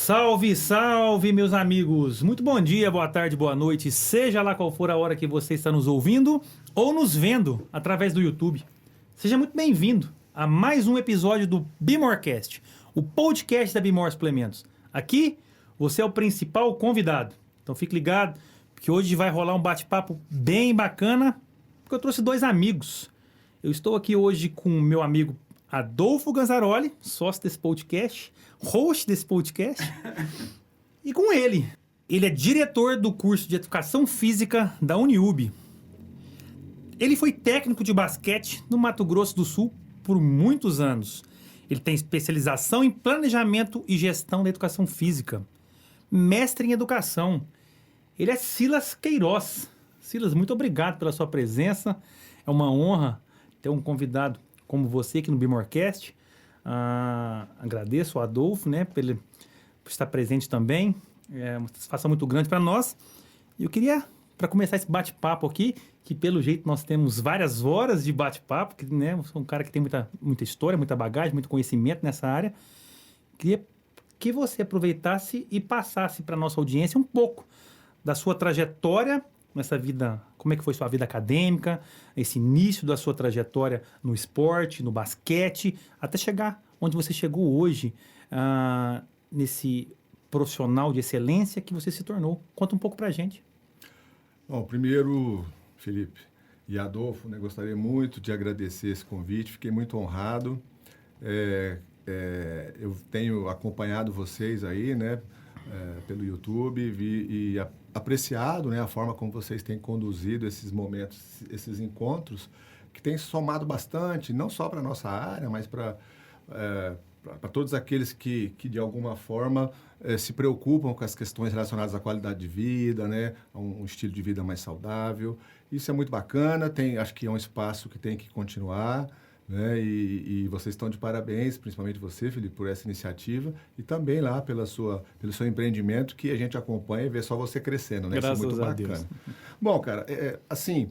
Salve, salve, meus amigos! Muito bom dia, boa tarde, boa noite, seja lá qual for a hora que você está nos ouvindo ou nos vendo através do YouTube. Seja muito bem-vindo a mais um episódio do Bimorecast, o podcast da Bimor Suplementos. Aqui, você é o principal convidado. Então fique ligado, porque hoje vai rolar um bate-papo bem bacana, porque eu trouxe dois amigos. Eu estou aqui hoje com o meu amigo Adolfo Ganzaroli, sócio desse podcast, host desse podcast, e com ele. Ele é diretor do curso de Educação Física da Uniub. Ele foi técnico de basquete no Mato Grosso do Sul por muitos anos. Ele tem especialização em planejamento e gestão da educação física, mestre em educação. Ele é Silas Queiroz. Silas, muito obrigado pela sua presença. É uma honra ter um convidado como você aqui no Bimorecast. Agradeço ao Adolfo, né, por estar presente também. É uma satisfação muito grande para nós. E eu queria, para começar esse bate-papo aqui, que pelo jeito nós temos várias horas de bate-papo, que, né, eu sou um cara que tem muita história, muita bagagem, muito conhecimento nessa área. Queria que você aproveitasse e passasse para a nossa audiência um pouco da sua trajetória nessa vida, como é que foi sua vida acadêmica, esse início da sua trajetória no esporte, no basquete, até chegar onde você chegou hoje, nesse profissional de excelência que você se tornou. Conta um pouco pra gente. Bom, primeiro, Felipe e Adolfo, né, gostaria muito de agradecer esse convite, fiquei muito honrado. Eu tenho acompanhado vocês aí, né, pelo YouTube e apreciado, né, a forma como vocês têm conduzido esses momentos, esses encontros, que tem somado bastante, não só para a nossa área, mas para todos aqueles que de alguma forma se preocupam com as questões relacionadas à qualidade de vida, né, a um estilo de vida mais saudável. Isso é muito bacana, acho que é um espaço que tem que continuar, né, e vocês estão de parabéns, principalmente você, Felipe, por essa iniciativa e também lá pelo seu empreendimento, que a gente acompanha e vê só você crescendo, né? Graças Isso é muito a bacana. Deus. Bom, cara, assim,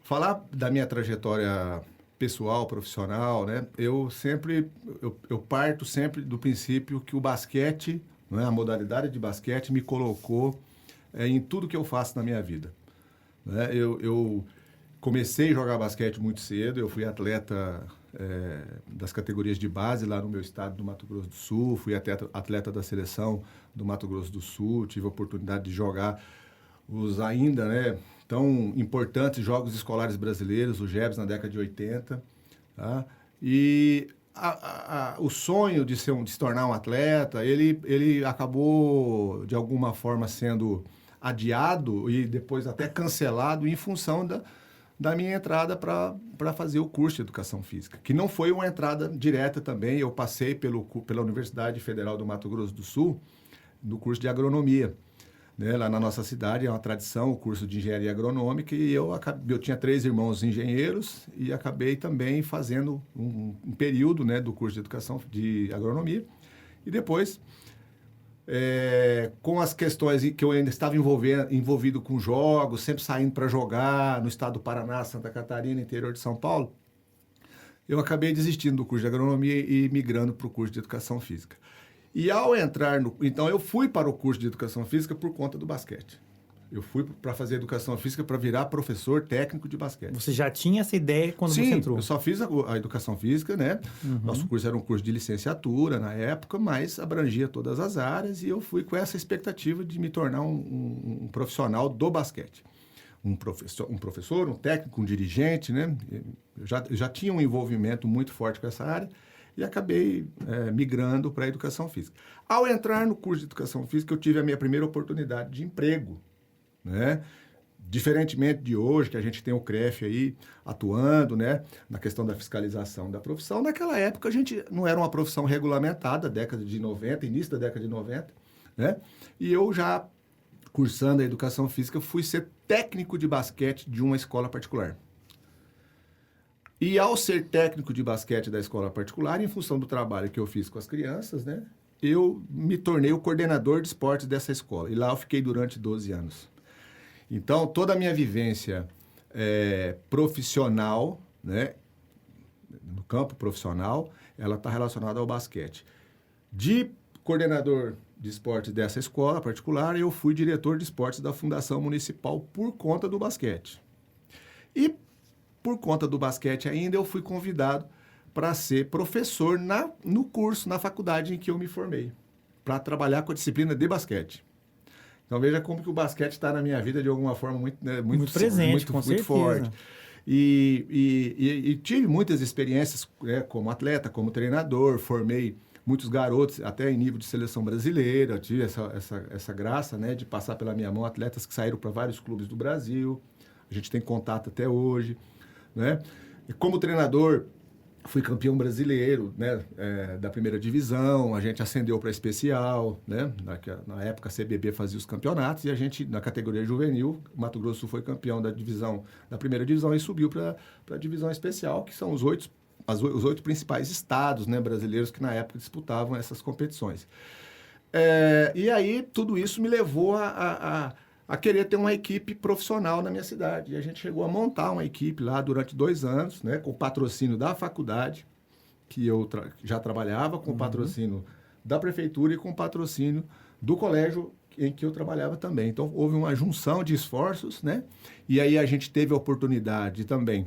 falar da minha trajetória pessoal, profissional, né? Eu parto sempre do princípio que o basquete, né, a modalidade de basquete me colocou em tudo que eu faço na minha vida, né? Eu comecei a jogar basquete muito cedo, eu fui atleta das categorias de base lá no meu estado do Mato Grosso do Sul, fui atleta da seleção do Mato Grosso do Sul, tive a oportunidade de jogar os ainda, né, tão importantes Jogos Escolares Brasileiros, o JEBs na década de 80, tá? E o sonho de se tornar um atleta, ele acabou de alguma forma sendo adiado e depois até cancelado em função da minha entrada para fazer o curso de Educação Física, que não foi uma entrada direta também. Eu passei pela Universidade Federal do Mato Grosso do Sul, no curso de Agronomia, né? Lá na nossa cidade é uma tradição o curso de Engenharia Agronômica e eu tinha 3 irmãos engenheiros e acabei também fazendo um período, né, do curso de Educação de Agronomia. E depois, com as questões que eu ainda estava envolvido com jogos, sempre saindo para jogar no estado do Paraná, Santa Catarina, interior de São Paulo, eu acabei desistindo do curso de agronomia e migrando para o curso de educação física. E ao entrar então eu fui para o curso de educação física por conta do basquete. Eu fui para fazer educação física para virar professor técnico de basquete. Você já tinha essa ideia quando Sim, você entrou? Eu só fiz a educação física, né? Uhum. Nosso curso era um curso de licenciatura na época, mas abrangia todas as áreas e eu fui com essa expectativa de me tornar um profissional do basquete. Um professor, um técnico, um dirigente, né? Eu já tinha um envolvimento muito forte com essa área e acabei migrando para a educação física. Ao entrar no curso de educação física, eu tive a minha primeira oportunidade de emprego, né? Diferentemente de hoje, que a gente tem o CREF aí atuando, né, na questão da fiscalização da profissão, naquela época a gente não era uma profissão regulamentada, década de 90, início da década de 90, né? E eu já, cursando a educação física, fui ser técnico de basquete de uma escola particular. E ao ser técnico de basquete da escola particular, em função do trabalho que eu fiz com as crianças, né, eu me tornei o coordenador de esportes dessa escola. E lá eu fiquei durante 12 anos. Então, toda a minha vivência profissional, né, no campo profissional, ela está relacionada ao basquete. De coordenador de esportes dessa escola particular e eu fui diretor de esportes da Fundação Municipal por conta do basquete. E por conta do basquete ainda, eu fui convidado para ser professor no curso, na faculdade em que eu me formei, para trabalhar com a disciplina de basquete. Então, veja como que o basquete está na minha vida de alguma forma muito, né, muito presente, muito forte. E tive muitas experiências, né, como atleta, como treinador, formei muitos garotos, até em nível de seleção brasileira, tive essa graça, né, de passar pela minha mão atletas que saíram para vários clubes do Brasil, a gente tem contato até hoje, né? E como treinador, fui campeão brasileiro, né, da primeira divisão, a gente ascendeu para especial, né? Na época a CBB fazia os campeonatos e a gente, na categoria juvenil, Mato Grosso do Sul foi campeão da primeira divisão e subiu para a divisão especial, que são os oito principais estados, né, brasileiros que na época disputavam essas competições. E aí tudo isso me levou a querer ter uma equipe profissional na minha cidade. E a gente chegou a montar uma equipe lá durante 2 anos, né, com o patrocínio da faculdade, que eu já trabalhava, com o patrocínio da prefeitura e com o patrocínio do colégio em que eu trabalhava também. Então, houve uma junção de esforços, né? E aí a gente teve a oportunidade também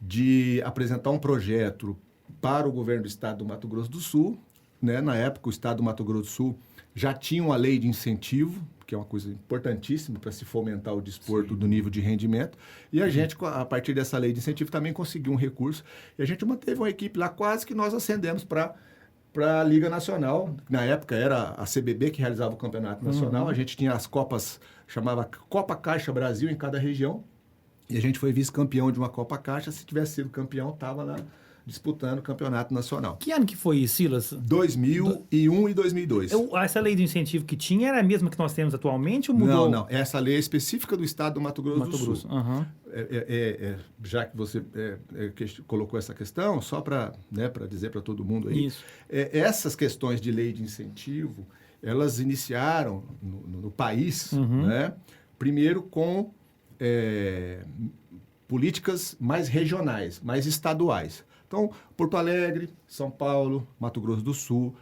de apresentar um projeto para o governo do estado do Mato Grosso do Sul, né? Na época, o estado do Mato Grosso do Sul já tinha uma lei de incentivo, que é uma coisa importantíssima para se fomentar o desporto do nível de rendimento. E a gente, a partir dessa lei de incentivo, também conseguiu um recurso. E a gente manteve uma equipe lá, quase que nós ascendemos para a Liga Nacional. Na época era a CBB que realizava o Campeonato Nacional. A gente tinha as copas, chamava Copa Caixa Brasil em cada região. E a gente foi vice-campeão de uma Copa Caixa. Se tivesse sido campeão, estava lá disputando o Campeonato Nacional. Que ano que foi isso, Silas? 2001 e 2002. Essa lei de incentivo que tinha era a mesma que nós temos atualmente ou mudou? Não. Essa lei é específica do estado do Mato Grosso do Sul. Uhum. Já que você colocou essa questão, só para dizer para todo mundo aí, essas questões de lei de incentivo, elas iniciaram no país, né, primeiro com políticas mais regionais, mais estaduais. Então, Porto Alegre, São Paulo, Mato Grosso do Sul,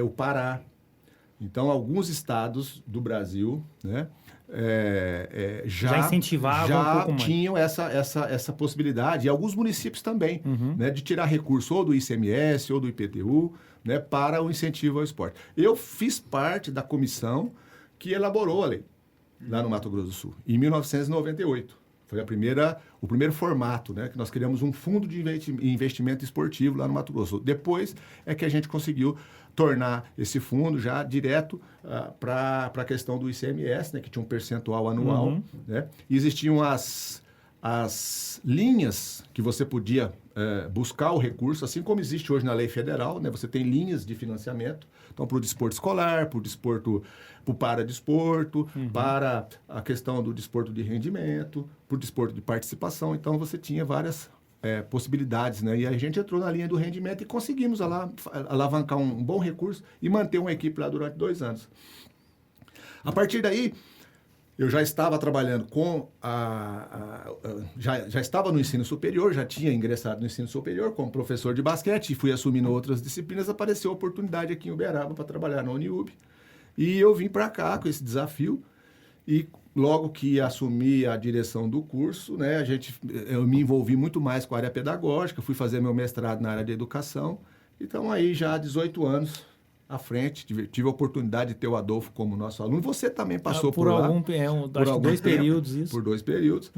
o Pará. Então, alguns estados do Brasil, né, já incentivavam um pouco mais. Tinham essa possibilidade, e alguns municípios também, né, de tirar recurso ou do ICMS ou do IPTU, né, para o incentivo ao esporte. Eu fiz parte da comissão que elaborou a lei lá no Mato Grosso do Sul, em 1998. Foi o primeiro formato, né, que nós criamos um fundo de investimento esportivo lá no Mato Grosso. Depois é que a gente conseguiu tornar esse fundo já direto para a questão do ICMS, né, que tinha um percentual anual. Né? E existiam as linhas que você podia buscar o recurso, assim como existe hoje na lei federal, né? Você tem linhas de financiamento, então para o desporto escolar, para o desporto, para o paradesporto, para a questão do desporto de rendimento, para o desporto de participação, então você tinha várias possibilidades, né? E a gente entrou na linha do rendimento e conseguimos alavancar um bom recurso e manter uma equipe lá durante 2 anos. A partir daí, eu já estava trabalhando já estava no ensino superior, já tinha ingressado no ensino superior como professor de basquete e fui assumindo outras disciplinas. Apareceu a oportunidade aqui em Uberaba para trabalhar na Uniub. E eu vim para cá com esse desafio e logo que assumi a direção do curso, né, eu me envolvi muito mais com a área pedagógica, fui fazer meu mestrado na área de educação. Então aí já há 18 anos à frente, tive a oportunidade de ter o Adolfo como nosso aluno. Você também passou por lá. Por 2 períodos, isso. Por 2 períodos.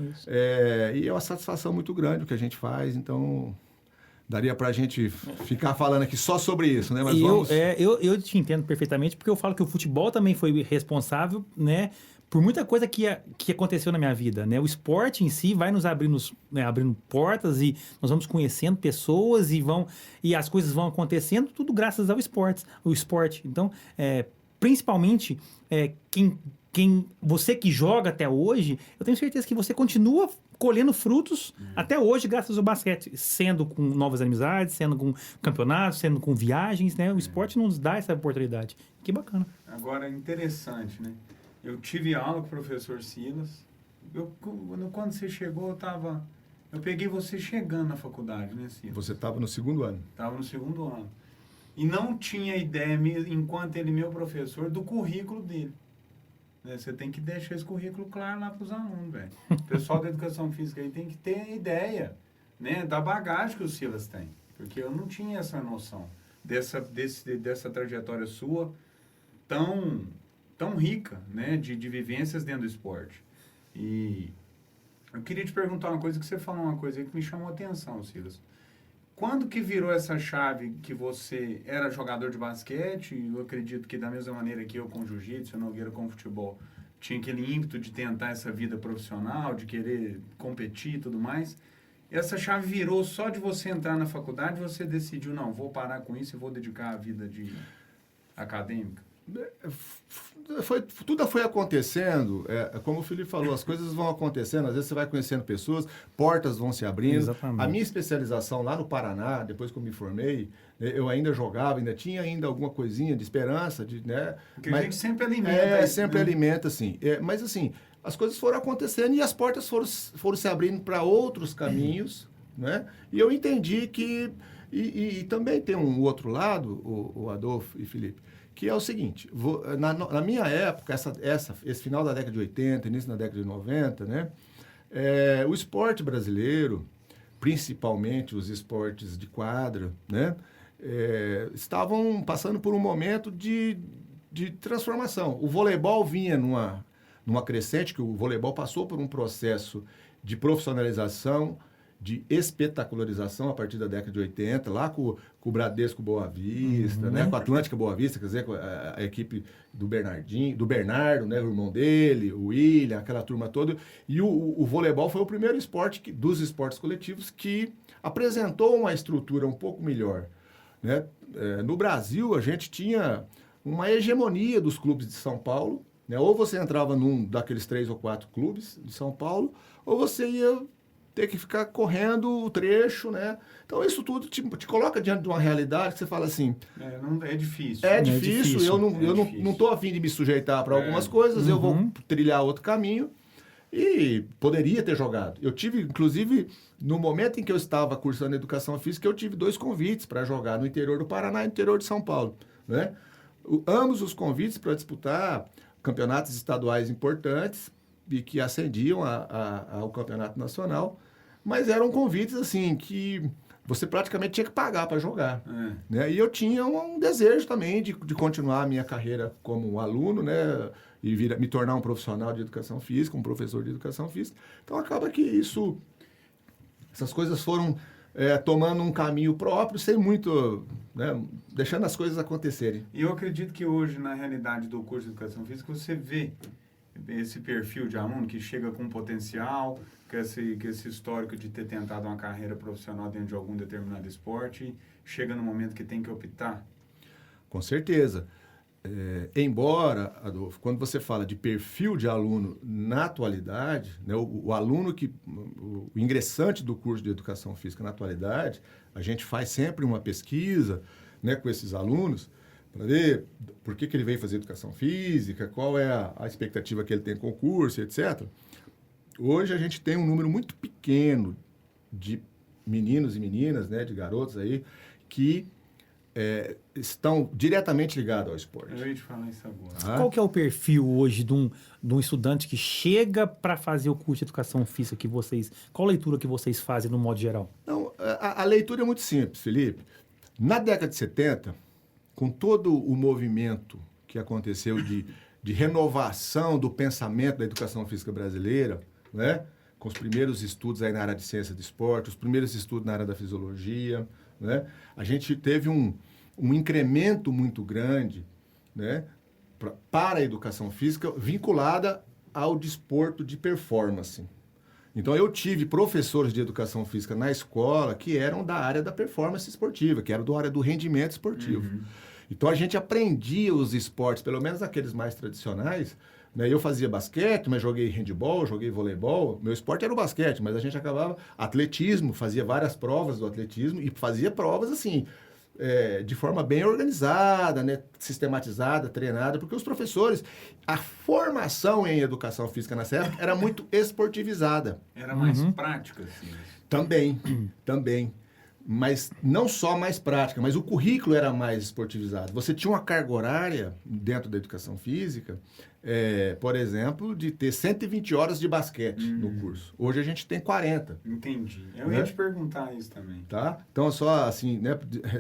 E é uma satisfação muito grande o que a gente faz, então daria para a gente ficar falando aqui só sobre isso, né? Mas eu te entendo perfeitamente, porque eu falo que o futebol também foi responsável, né, por muita coisa que aconteceu na minha vida, né? O esporte em si vai nos abrindo portas e nós vamos conhecendo pessoas e as coisas vão acontecendo, tudo graças ao esporte. Então, principalmente, você que joga até hoje, eu tenho certeza que você continua colhendo frutos até hoje graças ao basquete, sendo com novas amizades, sendo com campeonatos, sendo com viagens, né? O esporte nos dá essa oportunidade. Que bacana. Agora, interessante, né? Eu tive aula com o professor Silas. Quando você chegou, eu peguei você chegando na faculdade, né, Silas? Você estava no 2º ano. Estava no 2º ano. e não tinha ideia, enquanto ele meu professor, do currículo dele. Né? Você tem que deixar esse currículo claro lá para os alunos, velho. O pessoal da educação física aí tem que ter ideia, né, da bagagem que o Silas tem. Porque eu não tinha essa noção dessa trajetória sua tão rica, né, de vivências dentro do esporte. E eu queria te perguntar uma coisa, que você falou uma coisa aí que me chamou a atenção, Silas. Quando que virou essa chave que você era jogador de basquete? Eu acredito que da mesma maneira que eu com jiu-jitsu, Nogueira com futebol, tinha aquele ímpeto de tentar essa vida profissional, de querer competir e tudo mais. Essa chave virou só de você entrar na faculdade, você decidiu, não, vou parar com isso e vou dedicar a vida de acadêmica? Tudo foi acontecendo, como o Felipe falou, as coisas vão acontecendo, às vezes você vai conhecendo pessoas, portas vão se abrindo. Exatamente. A minha especialização lá no Paraná, depois que eu me formei, eu ainda jogava, ainda tinha alguma coisinha de esperança, né? Porque a gente sempre alimenta isso, sempre né? Alimenta, assim. Mas assim, as coisas foram acontecendo e as portas foram se abrindo para outros caminhos, né? E eu entendi que... E também tem um outro lado, o Adolfo e Felipe, que é o seguinte, na minha época, esse final da década de 80, início da década de 90, né, o esporte brasileiro, principalmente os esportes de quadra, né, estavam passando por um momento de transformação. O voleibol vinha numa crescente, que o voleibol passou por um processo de profissionalização, de espetacularização a partir da década de 80, lá com o Bradesco Boa Vista, né? Com a Atlântica Boa Vista, quer dizer, com a equipe do Bernardo, né? O irmão dele, o William, aquela turma toda. E o voleibol foi o primeiro esporte dos esportes coletivos que apresentou uma estrutura um pouco melhor, né? No Brasil, a gente tinha uma hegemonia dos clubes de São Paulo, né? Ou você entrava num daqueles 3 ou 4 clubes de São Paulo, ou você ia ter que ficar correndo o trecho, né? Então, isso tudo te coloca diante de uma realidade que você fala assim... É difícil. É difícil, eu não estou a fim de me sujeitar para algumas coisas, eu vou trilhar outro caminho e poderia ter jogado. Eu tive, inclusive, no momento em que eu estava cursando Educação Física, eu tive 2 convites para jogar no interior do Paraná e no interior de São Paulo, né? Ambos os convites para disputar campeonatos estaduais importantes e que ascendiam ao campeonato nacional, mas eram convites assim que você praticamente tinha que pagar para jogar, né? E eu tinha um desejo também de continuar a minha carreira como aluno, né? E me tornar um profissional de educação física, um professor de educação física. Então acaba que essas coisas foram tomando um caminho próprio, sem muito, né? Deixando as coisas acontecerem. E eu acredito que hoje, na realidade do curso de educação física, você vê esse perfil de aluno que chega com potencial, com esse histórico de ter tentado uma carreira profissional dentro de algum determinado esporte, chega no momento que tem que optar? Com certeza. Embora, Adolfo, quando você fala de perfil de aluno na atualidade, né, o aluno o ingressante do curso de Educação Física na atualidade, a gente faz sempre uma pesquisa, né, com esses alunos, para ver por que ele veio fazer educação física, qual é a expectativa que ele tem com o curso, etc. Hoje a gente tem um número muito pequeno de meninos e meninas, né, de garotos aí, que estão diretamente ligados ao esporte. Eu ia te falar isso agora. Qual que é o perfil hoje de um estudante que chega para fazer o curso de Educação Física que vocês... Qual leitura que vocês fazem no modo geral? Não, a leitura é muito simples, Felipe. Na década de 70... com todo o movimento que aconteceu de renovação do pensamento da educação física brasileira, né? Com os primeiros estudos aí na área de ciência do esporte, os primeiros estudos na área da fisiologia, né? A gente teve um incremento muito grande, né? Para a educação física vinculada ao desporto de performance. Então, eu tive professores de educação física na escola que eram da área da performance esportiva, que eram da área do rendimento esportivo. Então, a gente aprendia os esportes, pelo menos aqueles mais tradicionais, né? Eu fazia basquete, mas joguei handebol, joguei voleibol. Meu esporte era o basquete, mas a gente acabava... Atletismo, fazia várias provas do atletismo e fazia provas, assim, de forma bem organizada, né? Sistematizada, treinada, porque os professores, a formação em educação física nessa época era muito esportivizada. Era mais prática, assim. Também. mas não só mais prática, mas o currículo era mais esportivizado. Você tinha uma carga horária dentro da educação física, por exemplo, de ter 120 horas de basquete no curso. Hoje a gente tem 40. Entendi. Eu Né? ia te perguntar isso também. Tá? Então, só assim, né,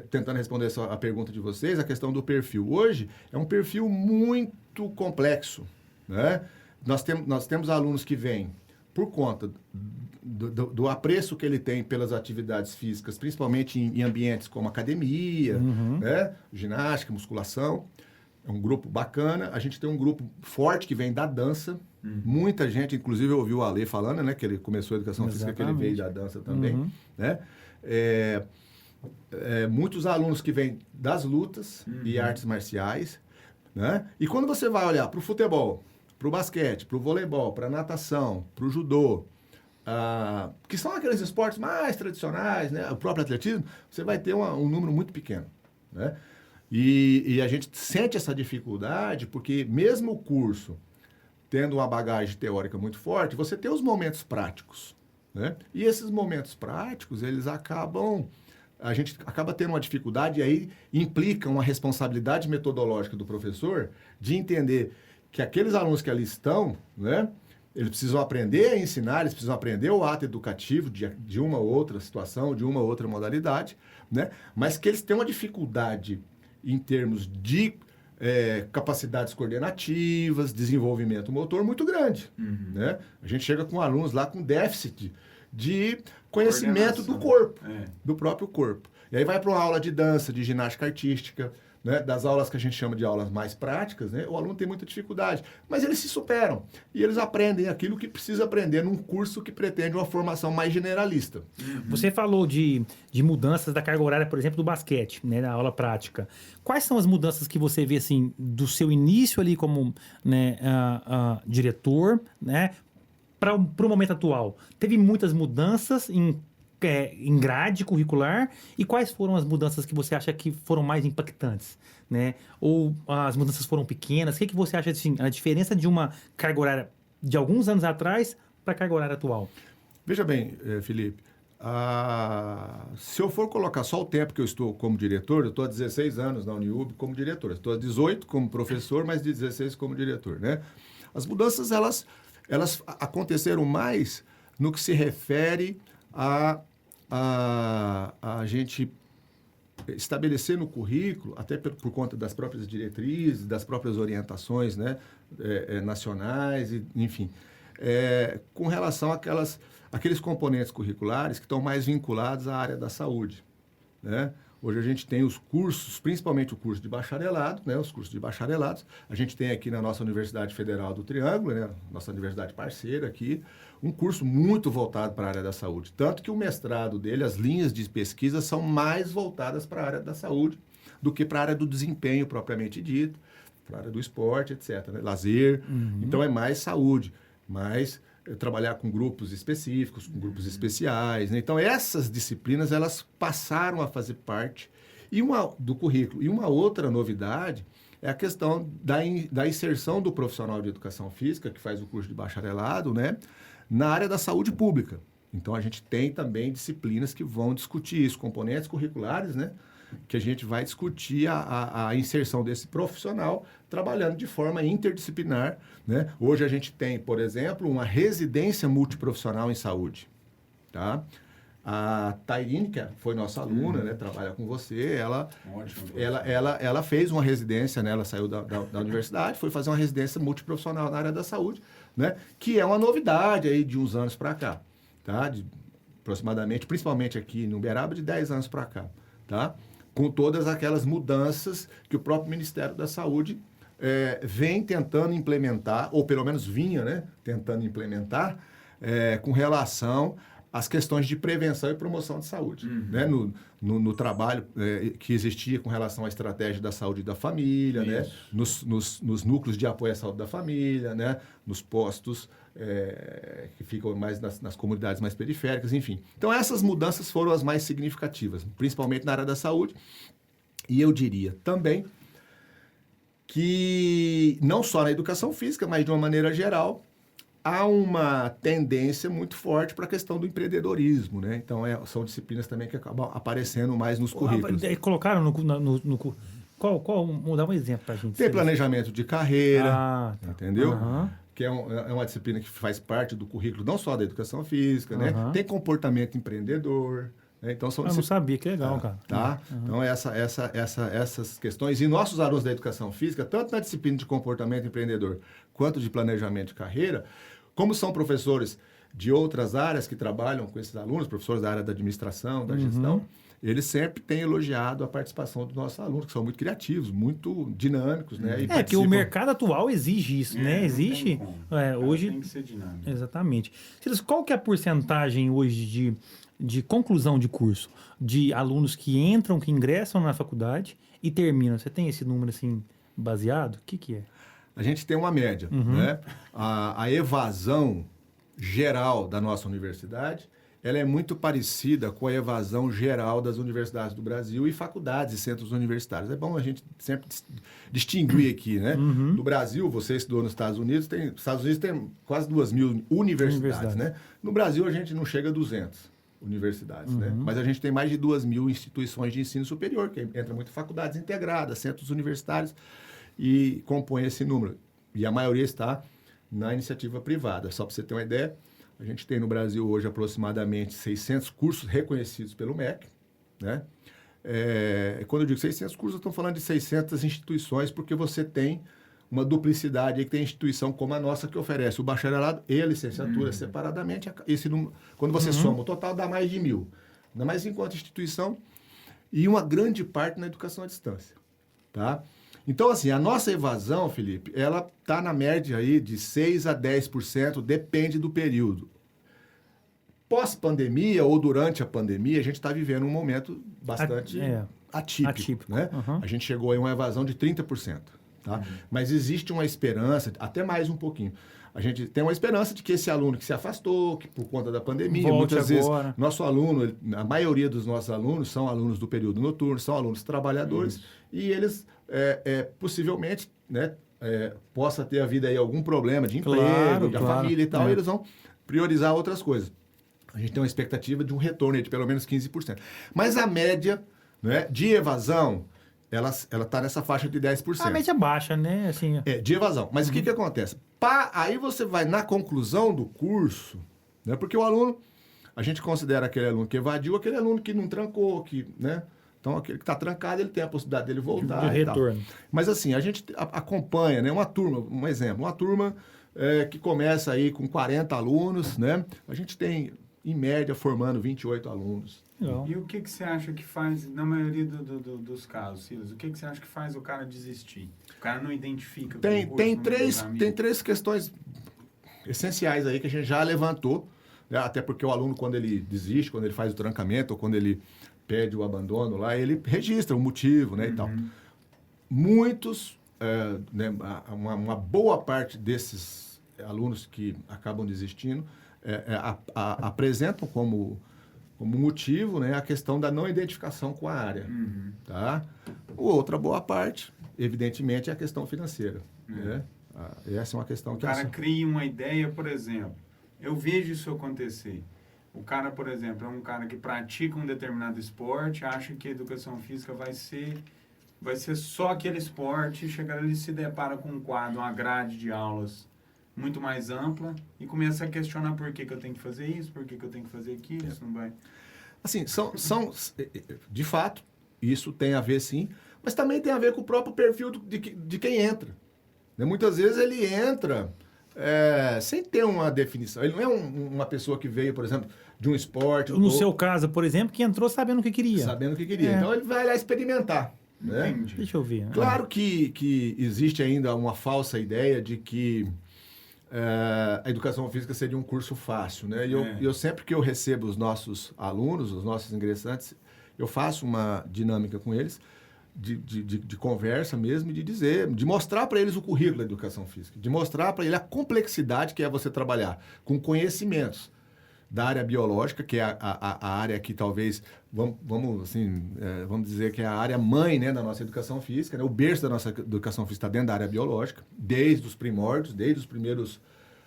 tentando responder só a pergunta de vocês, a questão do perfil. Hoje é um perfil muito complexo. Né? Nós temos alunos que vêm por conta do apreço que ele tem pelas atividades físicas, principalmente em ambientes como academia, né? Ginástica, musculação. É um grupo bacana. A gente tem um grupo forte que vem da dança. Muita gente, inclusive eu ouvi o Ale falando, né, que ele começou a educação física, que ele veio da dança também. Né? Muitos alunos que vêm das lutas e artes marciais. Né? E quando você vai olhar para o futebol, para o basquete, para o voleibol, para a natação, para o judô, que são aqueles esportes mais tradicionais, né? O próprio atletismo, você vai ter um número muito pequeno. Né? E a gente sente essa dificuldade porque mesmo o curso tendo uma bagagem teórica muito forte, você tem os momentos práticos. Né? E esses momentos práticos, a gente acaba tendo uma dificuldade e aí implica uma responsabilidade metodológica do professor de entender que aqueles alunos que ali estão, né, eles precisam aprender a ensinar, eles precisam aprender o ato educativo de uma ou outra situação, de uma ou outra modalidade, né, mas que eles têm uma dificuldade em termos de capacidades coordenativas, desenvolvimento motor muito grande. Né? A gente chega com alunos lá com déficit de conhecimento do corpo, do próprio corpo. E aí vai para uma aula de dança, de ginástica artística, né, das aulas que a gente chama de aulas mais práticas, né, o aluno tem muita dificuldade, mas eles se superam e eles aprendem aquilo que precisa aprender num curso que pretende uma formação mais generalista. Você falou de mudanças da carga horária, por exemplo, do basquete, né, na aula prática. Quais são as mudanças que você vê assim do seu início ali como, né, diretor, né, para o momento atual? Teve muitas mudanças em grade curricular, e quais foram as mudanças que você acha que foram mais impactantes, né? Ou as mudanças foram pequenas? O que você acha assim, a diferença de uma carga horária de alguns anos atrás para a carga horária atual? Veja bem, Felipe, se eu for colocar só o tempo que eu estou como diretor, eu estou há 16 anos na Uniub como diretor, estou há 18 como professor, mas 16 como diretor, né? As mudanças, elas aconteceram mais no que se refere a gente estabelecer no currículo, até por conta das próprias diretrizes, das próprias orientações, né, nacionais, enfim, com relação àqueles componentes curriculares que estão mais vinculados à área da saúde. Né? Hoje a gente tem os cursos, principalmente o curso de bacharelado, né, os cursos de bacharelados. A gente tem aqui na nossa Universidade Federal do Triângulo, né, nossa universidade parceira aqui, um curso muito voltado para a área da saúde. Tanto que o mestrado dele, as linhas de pesquisa são mais voltadas para a área da saúde do que para a área do desempenho propriamente dito, para a área do esporte, etc., né, lazer. Então é mais saúde, mais trabalhar com grupos específicos, com grupos especiais. Né? Então, essas disciplinas, elas passaram a fazer parte do currículo. E uma outra novidade é a questão da inserção do profissional de educação física, que faz o curso de bacharelado, né, na área da saúde pública. Então, a gente tem também disciplinas que vão discutir isso, componentes curriculares, né, que a gente vai discutir a inserção desse profissional trabalhando de forma interdisciplinar. Né? Hoje a gente tem, por exemplo, uma residência multiprofissional em saúde. Tá? A Tairine, que foi nossa aluna, né, trabalha com você, ela fez uma residência, né, ela saiu da universidade, foi fazer uma residência multiprofissional na área da saúde, né, que é uma novidade aí de uns anos para cá. Tá? Aproximadamente, principalmente aqui no Uberaba, de 10 anos para cá. Tá? Com todas aquelas mudanças que o próprio Ministério da Saúde vem tentando implementar, ou pelo menos vinha, né, tentando implementar, com relação às questões de prevenção e promoção de saúde. Né, no trabalho que existia com relação à estratégia da saúde da família, né, nos núcleos de apoio à saúde da família, né, nos postos que ficam mais nas comunidades mais periféricas, enfim. Então, essas mudanças foram as mais significativas, principalmente na área da saúde. E eu diria também que, não só na educação física, mas de uma maneira geral, há uma tendência muito forte para a questão do empreendedorismo, né? Então, são disciplinas também que acabam aparecendo mais nos currículos. Colocaram no Vou dar um exemplo para a gente. Tem planejamento de carreira, Tá. entendeu? Aham. Que é uma disciplina que faz parte do currículo não só da educação física, né? Aham. Tem comportamento empreendedor, né? Então, são Eu não sabia, que legal, cara. Tá? Então, essas questões. E nossos alunos da educação física, tanto na disciplina de comportamento empreendedor quanto de planejamento de carreira, como são professores de outras áreas que trabalham com esses alunos, professores da área da administração, da gestão, eles sempre têm elogiado a participação dos nossos alunos, que são muito criativos, muito dinâmicos, né? E Que o mercado atual exige isso, né? Não Existe. tem como. Hoje. Tem que ser dinâmico. Exatamente. Silas, qual que é a porcentagem hoje de conclusão de curso de alunos que ingressam na faculdade e terminam? Você tem esse número assim baseado? O que é? A gente tem uma média, né? A evasão geral da nossa universidade, ela é muito parecida com a evasão geral das universidades do Brasil e faculdades e centros universitários. É bom a gente sempre distinguir aqui, né? No Brasil, você estudou nos Estados Unidos, tem quase 2.000 universidades, né? No Brasil, a gente não chega a 200 universidades, né? Mas a gente tem mais de 2.000 instituições de ensino superior, que entra muito faculdades integradas, centros universitários, e compõe esse número. E a maioria está na iniciativa privada. Só para você ter uma ideia, a gente tem no Brasil hoje aproximadamente 600 cursos reconhecidos pelo MEC, né? Quando eu digo 600 cursos, eu estou falando de 600 instituições, porque você tem uma duplicidade aí, que tem instituição como a nossa que oferece o bacharelado e a licenciatura separadamente. Esse número, quando você soma o total, dá mais de 1.000. Ainda mais enquanto instituição, e uma grande parte na educação à distância, tá? Então, assim, a nossa evasão, Felipe, ela está na média aí de 6% a 10%, depende do período. Pós-pandemia ou durante a pandemia, a gente está vivendo um momento bastante atípico, né? A gente chegou a uma evasão de 30%, tá? Mas existe uma esperança, até mais um pouquinho. A gente tem uma esperança de que esse aluno que se afastou, que por conta da pandemia, muitas vezes, nosso aluno, a maioria dos nossos alunos são alunos do período noturno, são alunos trabalhadores, e eles possivelmente, né, possa ter havido aí algum problema de emprego, de família e tal, e eles vão priorizar outras coisas. A gente tem uma expectativa de um retorno de pelo menos 15%. Mas a média, né, de evasão, ela está nessa faixa de 10%. A média baixa, né? Assim, de evasão. Mas o que acontece? Aí você vai na conclusão do curso, né? Porque o aluno, a gente considera aquele aluno que evadiu, aquele aluno que não trancou, né? Então, aquele que está trancado, ele tem a possibilidade dele voltar. De retorno. Mas assim, a gente acompanha, né? Uma turma, um exemplo, uma turma que começa aí com 40 alunos, né? A gente tem, em média, formando 28 alunos. Legal. E o que você acha que faz, na maioria dos casos, Silas, o que você acha que faz o cara desistir? O cara não identifica... Tem três questões essenciais aí que a gente já levantou, né? Até porque o aluno, quando ele desiste, quando ele faz o trancamento, ou quando ele pede o abandono lá, ele registra o motivo, né, e tal. Muitos, né, uma boa parte desses alunos que acabam desistindo apresentam como motivo, né, a questão da não identificação com a área. Tá? Outra boa parte, evidentemente, é a questão financeira. Né? Essa é uma questão que... O cara cria uma ideia, por exemplo. Eu vejo isso acontecer. O cara, por exemplo, é um cara que pratica um determinado esporte, acha que a educação física vai ser só aquele esporte, chegar ali e se depara com um quadro, uma grade de aulas muito mais ampla e começa a questionar por que eu tenho que fazer isso, por que eu tenho que fazer aquilo, isso não vai... Assim, de fato, isso tem a ver sim, mas também tem a ver com o próprio perfil de quem entra. Né? Muitas vezes ele entra sem ter uma definição. Ele não é uma pessoa que veio, por exemplo, de um esporte... No seu caso, por exemplo, que entrou sabendo o que queria. Sabendo o que queria. Então ele vai lá experimentar. Né? Deixa eu ver. Claro que existe ainda uma falsa ideia de que a educação física seria um curso fácil, né? E eu sempre que eu recebo os nossos alunos, os nossos ingressantes, eu faço uma dinâmica com eles de conversa mesmo, de mostrar para eles o currículo da educação física, de mostrar para ele a complexidade que é você trabalhar com conhecimentos da área biológica, que é a área que talvez, vamos dizer que é a área mãe, né, da nossa educação física, né? O berço da nossa educação física está dentro da área biológica, desde os primórdios, desde os primeiros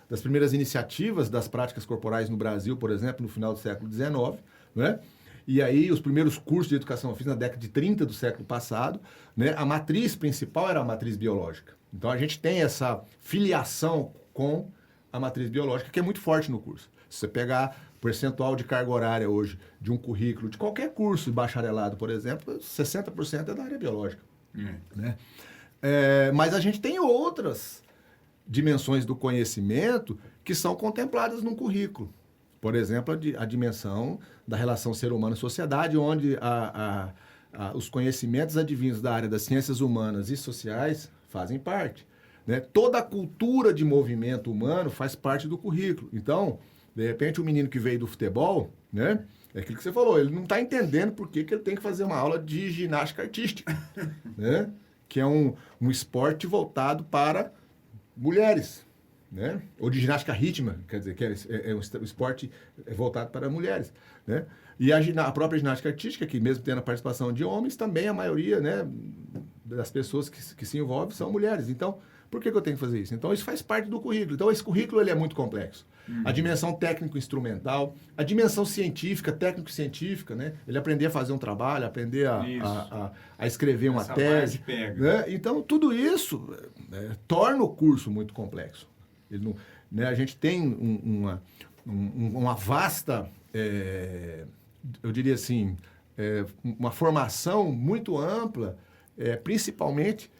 das primeiras iniciativas das práticas corporais no Brasil, por exemplo, no final do século XIX, né? E aí, os primeiros cursos de educação física na década de 30 do século passado, né? A matriz principal era a matriz biológica. Então, a gente tem essa filiação com a matriz biológica, que é muito forte no curso. Se você pegar o percentual de carga horária hoje de um currículo, de qualquer curso de bacharelado, por exemplo, 60% é da área biológica. Né? Mas a gente tem outras dimensões do conhecimento que são contempladas num currículo. Por exemplo, a dimensão da relação ser humano-sociedade, onde os conhecimentos advindos da área das ciências humanas e sociais fazem parte. Né? Toda a cultura de movimento humano faz parte do currículo. Então, de repente, o menino que veio do futebol, né? É aquilo que você falou, ele não está entendendo por que ele tem que fazer uma aula de ginástica artística, né? Que é um esporte voltado para mulheres. Né? Ou de ginástica rítmica, quer dizer, que é um esporte voltado para mulheres. Né? E a própria ginástica artística, que mesmo tendo a participação de homens, também a maioria, né, das pessoas que se envolvem são mulheres. Então, por que eu tenho que fazer isso? Então, isso faz parte do currículo. Então, esse currículo ele é muito complexo. A dimensão técnico-instrumental, a dimensão científica, técnico-científica, né? Ele aprender a fazer um trabalho, aprender a escrever uma tese. Né? Então, tudo isso torna o curso muito complexo. Ele não, né, a gente tem uma vasta, eu diria assim, uma formação muito ampla, principalmente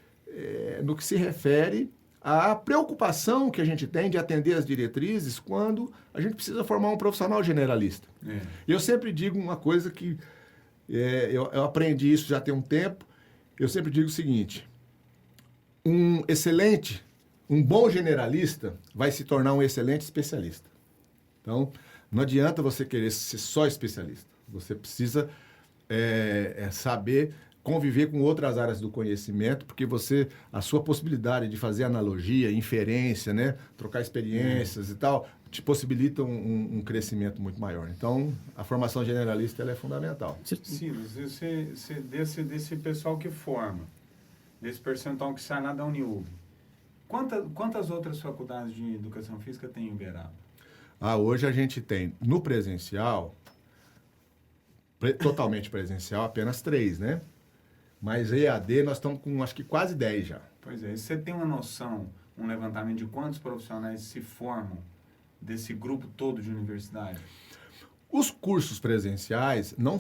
no que se refere à preocupação que a gente tem de atender as diretrizes quando a gente precisa formar um profissional generalista. Eu sempre digo uma coisa que eu aprendi isso já tem um tempo, eu sempre digo o seguinte, um bom generalista vai se tornar um excelente especialista. Então, não adianta você querer ser só especialista. Você precisa saber conviver com outras áreas do conhecimento, porque a sua possibilidade de fazer analogia, inferência, né, trocar experiências e tal, te possibilita um crescimento muito maior. Então, a formação generalista ela é fundamental. Silas, desse pessoal que forma, desse percentual que sai lá da Uniub, quantas outras faculdades de educação física tem em Uberaba? Hoje a gente tem, no presencial, totalmente presencial, apenas 3, né? Mas EAD nós estamos com, acho que quase 10 já. Pois é, e você tem uma noção, um levantamento de quantos profissionais se formam desse grupo todo de universidade? Os cursos presenciais não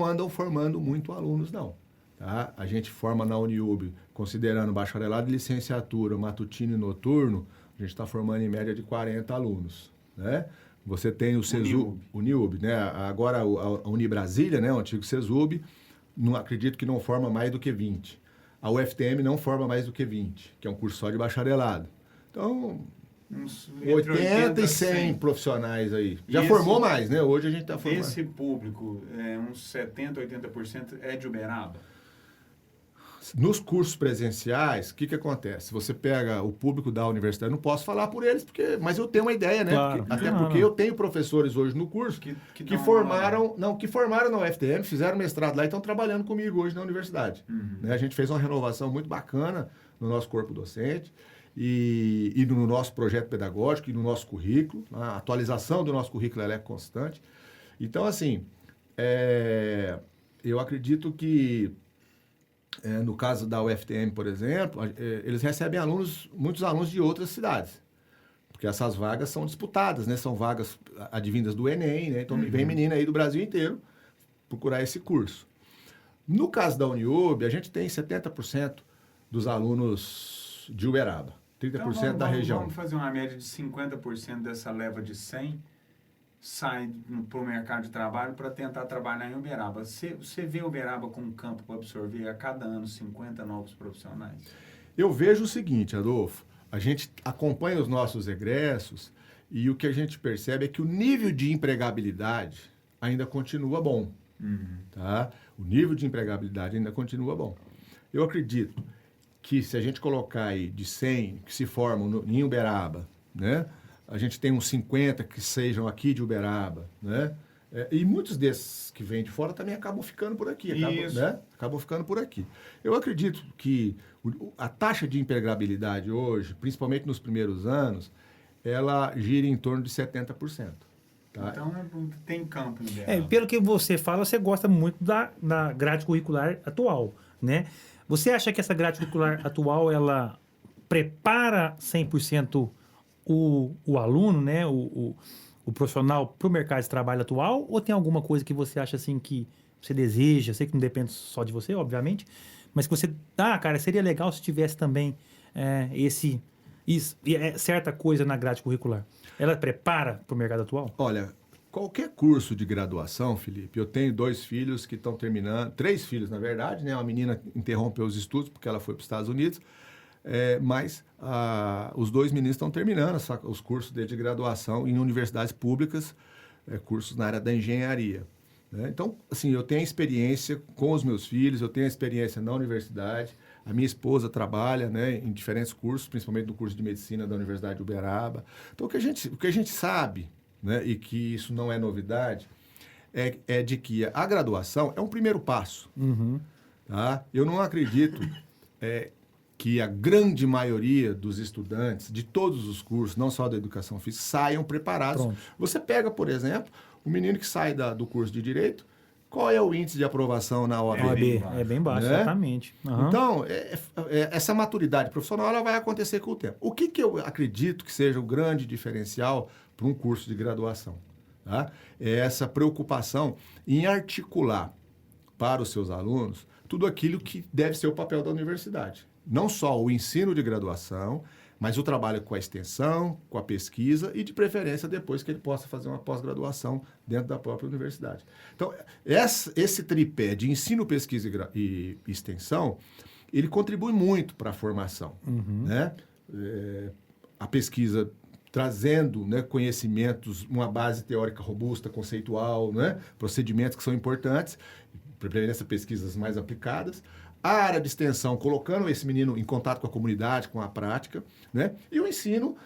andam formando muito alunos, não. Tá? A gente forma na Uniub, considerando bacharelado e licenciatura, matutino e noturno, a gente está formando em média de 40 alunos. Né? Você tem o CESUB, Uniub, né? Agora a Unibrasília, né? O antigo CESUB, não acredito que não forma mais do que 20. A UFTM não forma mais do que 20, que é um curso só de bacharelado. Então, 80 e 100 profissionais aí. Já formou mais, né? Hoje a gente está formando. Esse público, uns 70%, 80% é de Uberaba? Nos cursos presenciais, o que acontece? Você pega o público da universidade, não posso falar por eles, mas eu tenho uma ideia, né? Claro. Porque eu tenho professores hoje no curso que formaram na UFTM, fizeram mestrado lá e estão trabalhando comigo hoje na universidade. Né? A gente fez uma renovação muito bacana no nosso corpo docente e no nosso projeto pedagógico e no nosso currículo. A atualização do nosso currículo ela é constante. Então, assim, eu acredito que no caso da UFTM, por exemplo, eles recebem muitos alunos de outras cidades, porque essas vagas são disputadas, né? São vagas advindas do Enem, né? Então vem menina aí do Brasil inteiro procurar esse curso. No caso da Uniub, a gente tem 70% dos alunos de Uberaba, 30% então, da região. Vamos fazer uma média de 50% dessa leva de 100 sai para o mercado de trabalho para tentar trabalhar em Uberaba. Você vê Uberaba como um campo para absorver a cada ano 50 novos profissionais? Eu vejo o seguinte, Adolfo, a gente acompanha os nossos egressos e o que a gente percebe é que o nível de empregabilidade ainda continua bom. Tá? O nível de empregabilidade ainda continua bom. Eu acredito que se a gente colocar aí de 100 que se formam em Uberaba, né? A gente tem uns 50 que sejam aqui de Uberaba, né? E muitos desses que vêm de fora também acabam ficando por aqui, acabam ficando por aqui. Eu acredito que a taxa de empregabilidade hoje, principalmente nos primeiros anos, ela gira em torno de 70%. Tá? Então, tem campo no ideal. Pelo que você fala, você gosta muito da grade curricular atual, né? Você acha que essa grade curricular atual, ela prepara 100% o aluno, né? O profissional para o mercado de trabalho atual? Ou tem alguma coisa que você acha assim que você deseja? Sei que não depende só de você, obviamente, mas que você... cara, seria legal se tivesse também certa coisa na grade curricular. Ela prepara para o mercado atual? Olha, qualquer curso de graduação, Felipe, eu tenho 2 filhos que estão terminando, 3 filhos, na verdade, né? Uma menina interrompeu os estudos porque ela foi para os Estados Unidos, mas os 2 meninos estão terminando os cursos de graduação em universidades públicas, cursos na área da engenharia. Né? Então, assim, eu tenho experiência com os meus filhos, eu tenho experiência na universidade, a minha esposa trabalha, né, em diferentes cursos, principalmente no curso de medicina da Universidade de Uberaba. Então, o que a gente sabe, né, e que isso não é novidade, é de que a graduação é um primeiro passo. Uhum. Tá? Eu não acredito que a grande maioria dos estudantes de todos os cursos, não só da educação física, saiam preparados. Pronto. Você pega, por exemplo, o menino que sai do curso de Direito, qual é o índice de aprovação na OAB? É bem baixo, né? Exatamente. Uhum. Então, essa maturidade profissional ela vai acontecer com o tempo. O que eu acredito que seja o grande diferencial para um curso de graduação? Tá? É essa preocupação em articular para os seus alunos tudo aquilo que deve ser o papel da universidade. Não só o ensino de graduação, mas o trabalho com a extensão, com a pesquisa e, de preferência, depois que ele possa fazer uma pós-graduação dentro da própria universidade. Então, esse tripé de ensino, pesquisa e extensão, ele contribui muito para a formação. Uhum. Né? A pesquisa trazendo, né, conhecimentos, uma base teórica robusta, conceitual, né, procedimentos que são importantes, preferência pesquisas mais aplicadas. A área de extensão, colocando esse menino em contato com a comunidade, com a prática, né? E o ensino,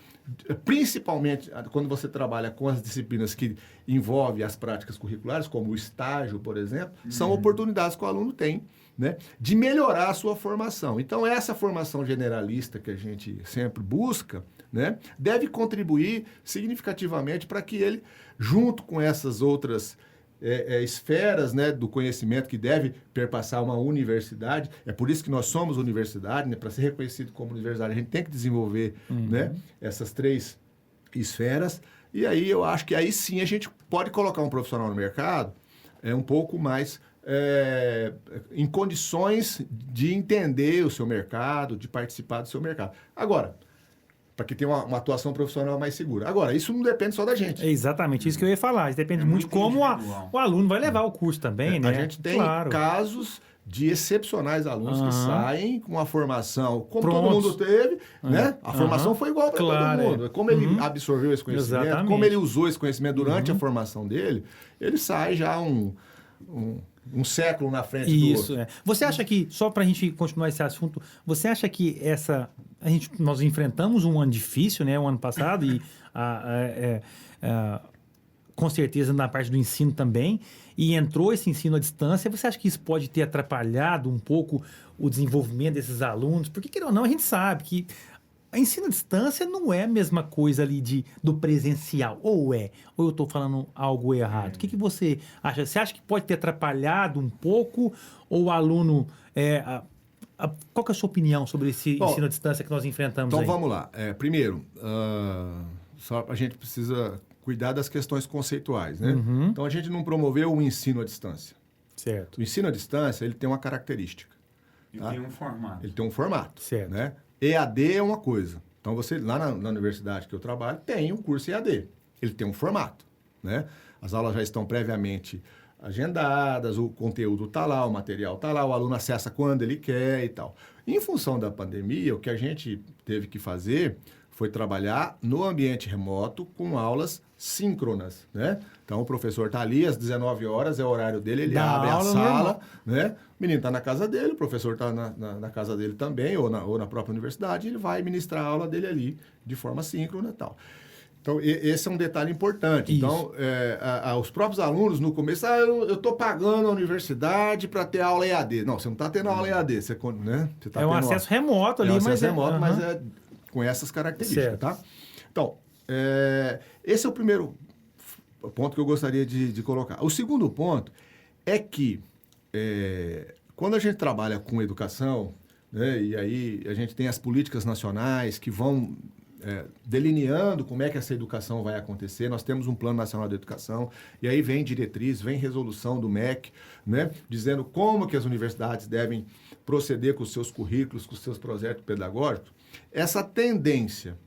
principalmente quando você trabalha com as disciplinas que envolvem as práticas curriculares, como o estágio, por exemplo, são oportunidades que o aluno tem, né, de melhorar a sua formação. Então, essa formação generalista que a gente sempre busca, né, deve contribuir significativamente para que ele, junto com essas outras esferas, né, do conhecimento que deve perpassar uma universidade. É por isso que nós somos universidade, né? Para ser reconhecido como universidade, a gente tem que desenvolver, né, essas 3 esferas. E aí eu acho que aí sim a gente pode colocar um profissional no mercado um pouco mais em condições de entender o seu mercado, de participar do seu mercado. Agora, para que tenha uma atuação profissional mais segura. Agora, isso não depende só da gente. É exatamente isso que eu ia falar. Isso depende muito de como o aluno vai levar o curso também, né? A gente tem casos de excepcionais alunos que saem com uma formação, como todo mundo teve, né? A formação foi igual para todo mundo. Como ele absorveu esse conhecimento, Exatamente. como ele usou esse conhecimento durante a formação dele, ele sai já um século na frente do outro. Isso. Você acha que, só para a gente continuar esse assunto, você acha que nós enfrentamos um ano difícil, né, o ano passado, e com certeza na parte do ensino também, e entrou esse ensino à distância, você acha que isso pode ter atrapalhado um pouco o desenvolvimento desses alunos? Porque, querendo ou não, a gente sabe que a ensino à distância não é a mesma coisa ali do presencial, ou é? Ou eu estou falando algo errado? O que você acha? Você acha que pode ter atrapalhado um pouco, ou o aluno... qual que é a sua opinião sobre esse ensino à distância que nós enfrentamos Então, aí? vamos lá. Primeiro, só a gente precisa cuidar das questões conceituais, né? Uhum. Então, a gente não promoveu o ensino à distância. Certo. O ensino à distância, ele tem uma característica. Ele tem um formato. Ele tem um formato. Certo. Né? EAD é uma coisa. Então, você, lá na universidade que eu trabalho, tem um curso EAD. Ele tem um formato, né? As aulas já estão previamente agendadas, o conteúdo está lá, o material está lá, o aluno acessa quando ele quer e tal. Em função da pandemia, o que a gente teve que fazer foi trabalhar no ambiente remoto com aulas síncronas, né? Então, o professor está ali às 19 horas, é o horário dele, ele abre a sala, né? O menino está na casa dele, o professor está na casa dele também, ou na própria universidade, ele vai ministrar a aula dele ali de forma síncrona e tal. Então, esse é um detalhe importante. Isso. Então, os próprios alunos, no começo, eu estou pagando a universidade para ter aula EAD. Não, você não está tendo aula EAD, você, né? Você tá É um acesso remoto ali, é um mas acesso remoto, mas é com essas características, certo. tá? Então, Esse é o primeiro ponto que eu gostaria de colocar. O segundo ponto é que, quando a gente trabalha com educação, né, e aí a gente tem as políticas nacionais que vão delineando como é que essa educação vai acontecer. Nós temos um Plano Nacional de Educação, e aí vem diretriz, vem resolução do MEC, né, dizendo como que as universidades devem proceder com os seus currículos, com os seus projetos pedagógicos. Essa tendência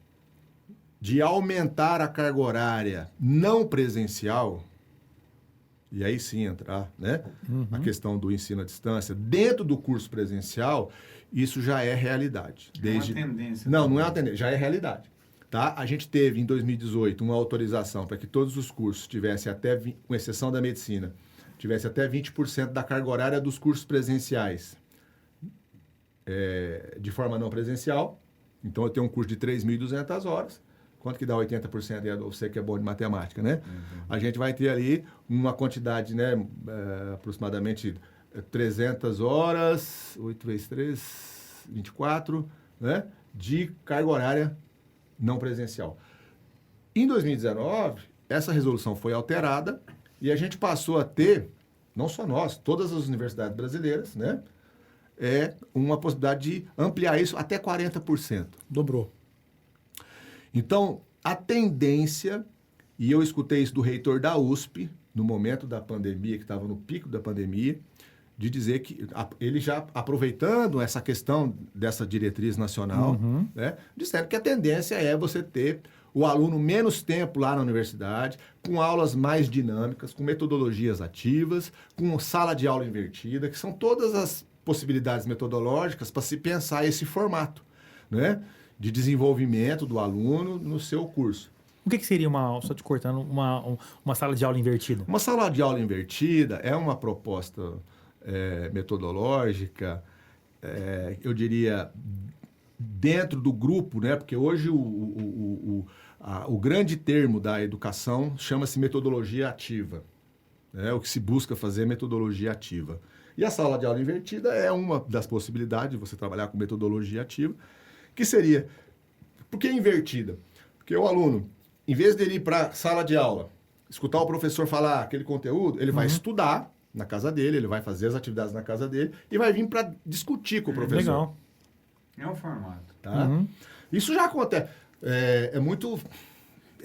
de aumentar a carga horária não presencial, e aí sim entrar, né, a questão do ensino à distância, dentro do curso presencial, isso já é realidade. É uma tendência. Não é uma tendência, já é realidade. Tá? A gente teve, em 2018, uma autorização para que todos os cursos tivessem até, com exceção da medicina, tivesse até 20% da carga horária dos cursos presenciais de forma não presencial. Então, eu tenho um curso de 3.200 horas. Quanto que dá 80%? Você que é bom de matemática, né? A gente vai ter ali uma quantidade, né, aproximadamente 300 horas, 8 vezes 3, 24, né, de carga horária não presencial. Em 2019, essa resolução foi alterada e a gente passou a ter, não só nós, todas as universidades brasileiras, né, uma possibilidade de ampliar isso até 40%. Dobrou. Então, a tendência, e eu escutei isso do reitor da USP, no momento da pandemia, que estava no pico da pandemia, de dizer que ele já aproveitando essa questão dessa diretriz nacional, né, dizendo que a tendência é você ter o aluno menos tempo lá na universidade, com aulas mais dinâmicas, com metodologias ativas, com sala de aula invertida, que são todas as possibilidades metodológicas para se pensar esse formato, né, de desenvolvimento do aluno no seu curso. O que seria só te cortando, uma sala de aula invertida? Uma sala de aula invertida é uma proposta metodológica, eu diria, dentro do grupo, né? Porque hoje o grande termo da educação chama-se metodologia ativa. O que se busca fazer é metodologia ativa. E a sala de aula invertida é uma das possibilidades de você trabalhar com metodologia ativa, que seria... Por que invertida? Porque o aluno, em vez dele ir para a sala de aula, escutar o professor falar aquele conteúdo, ele vai estudar na casa dele, ele vai fazer as atividades na casa dele e vai vir para discutir com o professor. Legal. É um formato. Tá? Isso já acontece. É muito...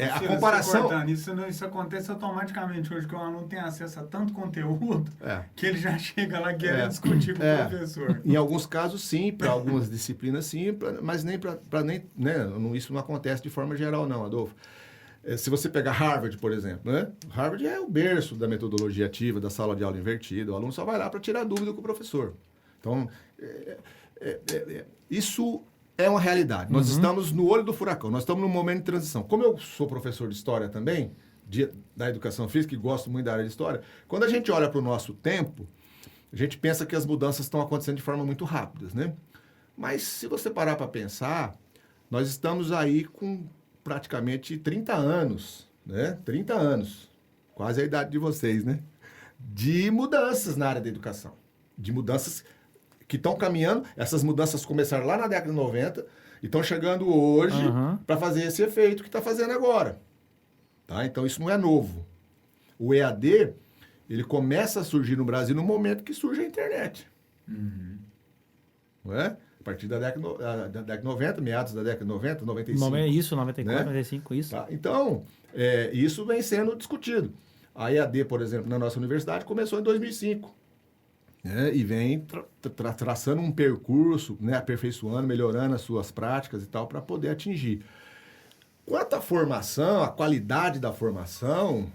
a Silas, comparação... Isso acontece automaticamente hoje, que o aluno tem acesso a tanto conteúdo que ele já chega lá querendo discutir com o professor. Em alguns casos, sim, para algumas disciplinas, sim, mas nem para né, isso não acontece de forma geral, não, Adolfo. Se você pegar Harvard, por exemplo, né? Harvard é o berço da metodologia ativa, da sala de aula invertida. O aluno só vai lá para tirar dúvida com o professor. Então, isso é uma realidade. Nós estamos no olho do furacão, nós estamos num momento de transição. Como eu sou professor de história também, da educação física, e gosto muito da área de história, quando a gente olha para o nosso tempo, a gente pensa que as mudanças estão acontecendo de forma muito rápida, né? Mas se você parar para pensar, nós estamos aí com praticamente 30 anos, né? 30 anos, quase a idade de vocês, né? De mudanças na área da educação. De mudanças que estão caminhando. Essas mudanças começaram lá na década de 90 e estão chegando hoje para fazer esse efeito que está fazendo agora. Tá? Então, isso não é novo. O EAD, ele começa a surgir no Brasil no momento que surge a internet. Não é? A partir da década de 90, meados da década de 90, 95. Isso, 94, né? 95, isso. Tá? Então, isso vem sendo discutido. A EAD, por exemplo, na nossa universidade, começou em 2005. Né? E vem traçando um percurso, né? Aperfeiçoando, melhorando as suas práticas e tal, para poder atingir. Quanto à formação, a qualidade da formação,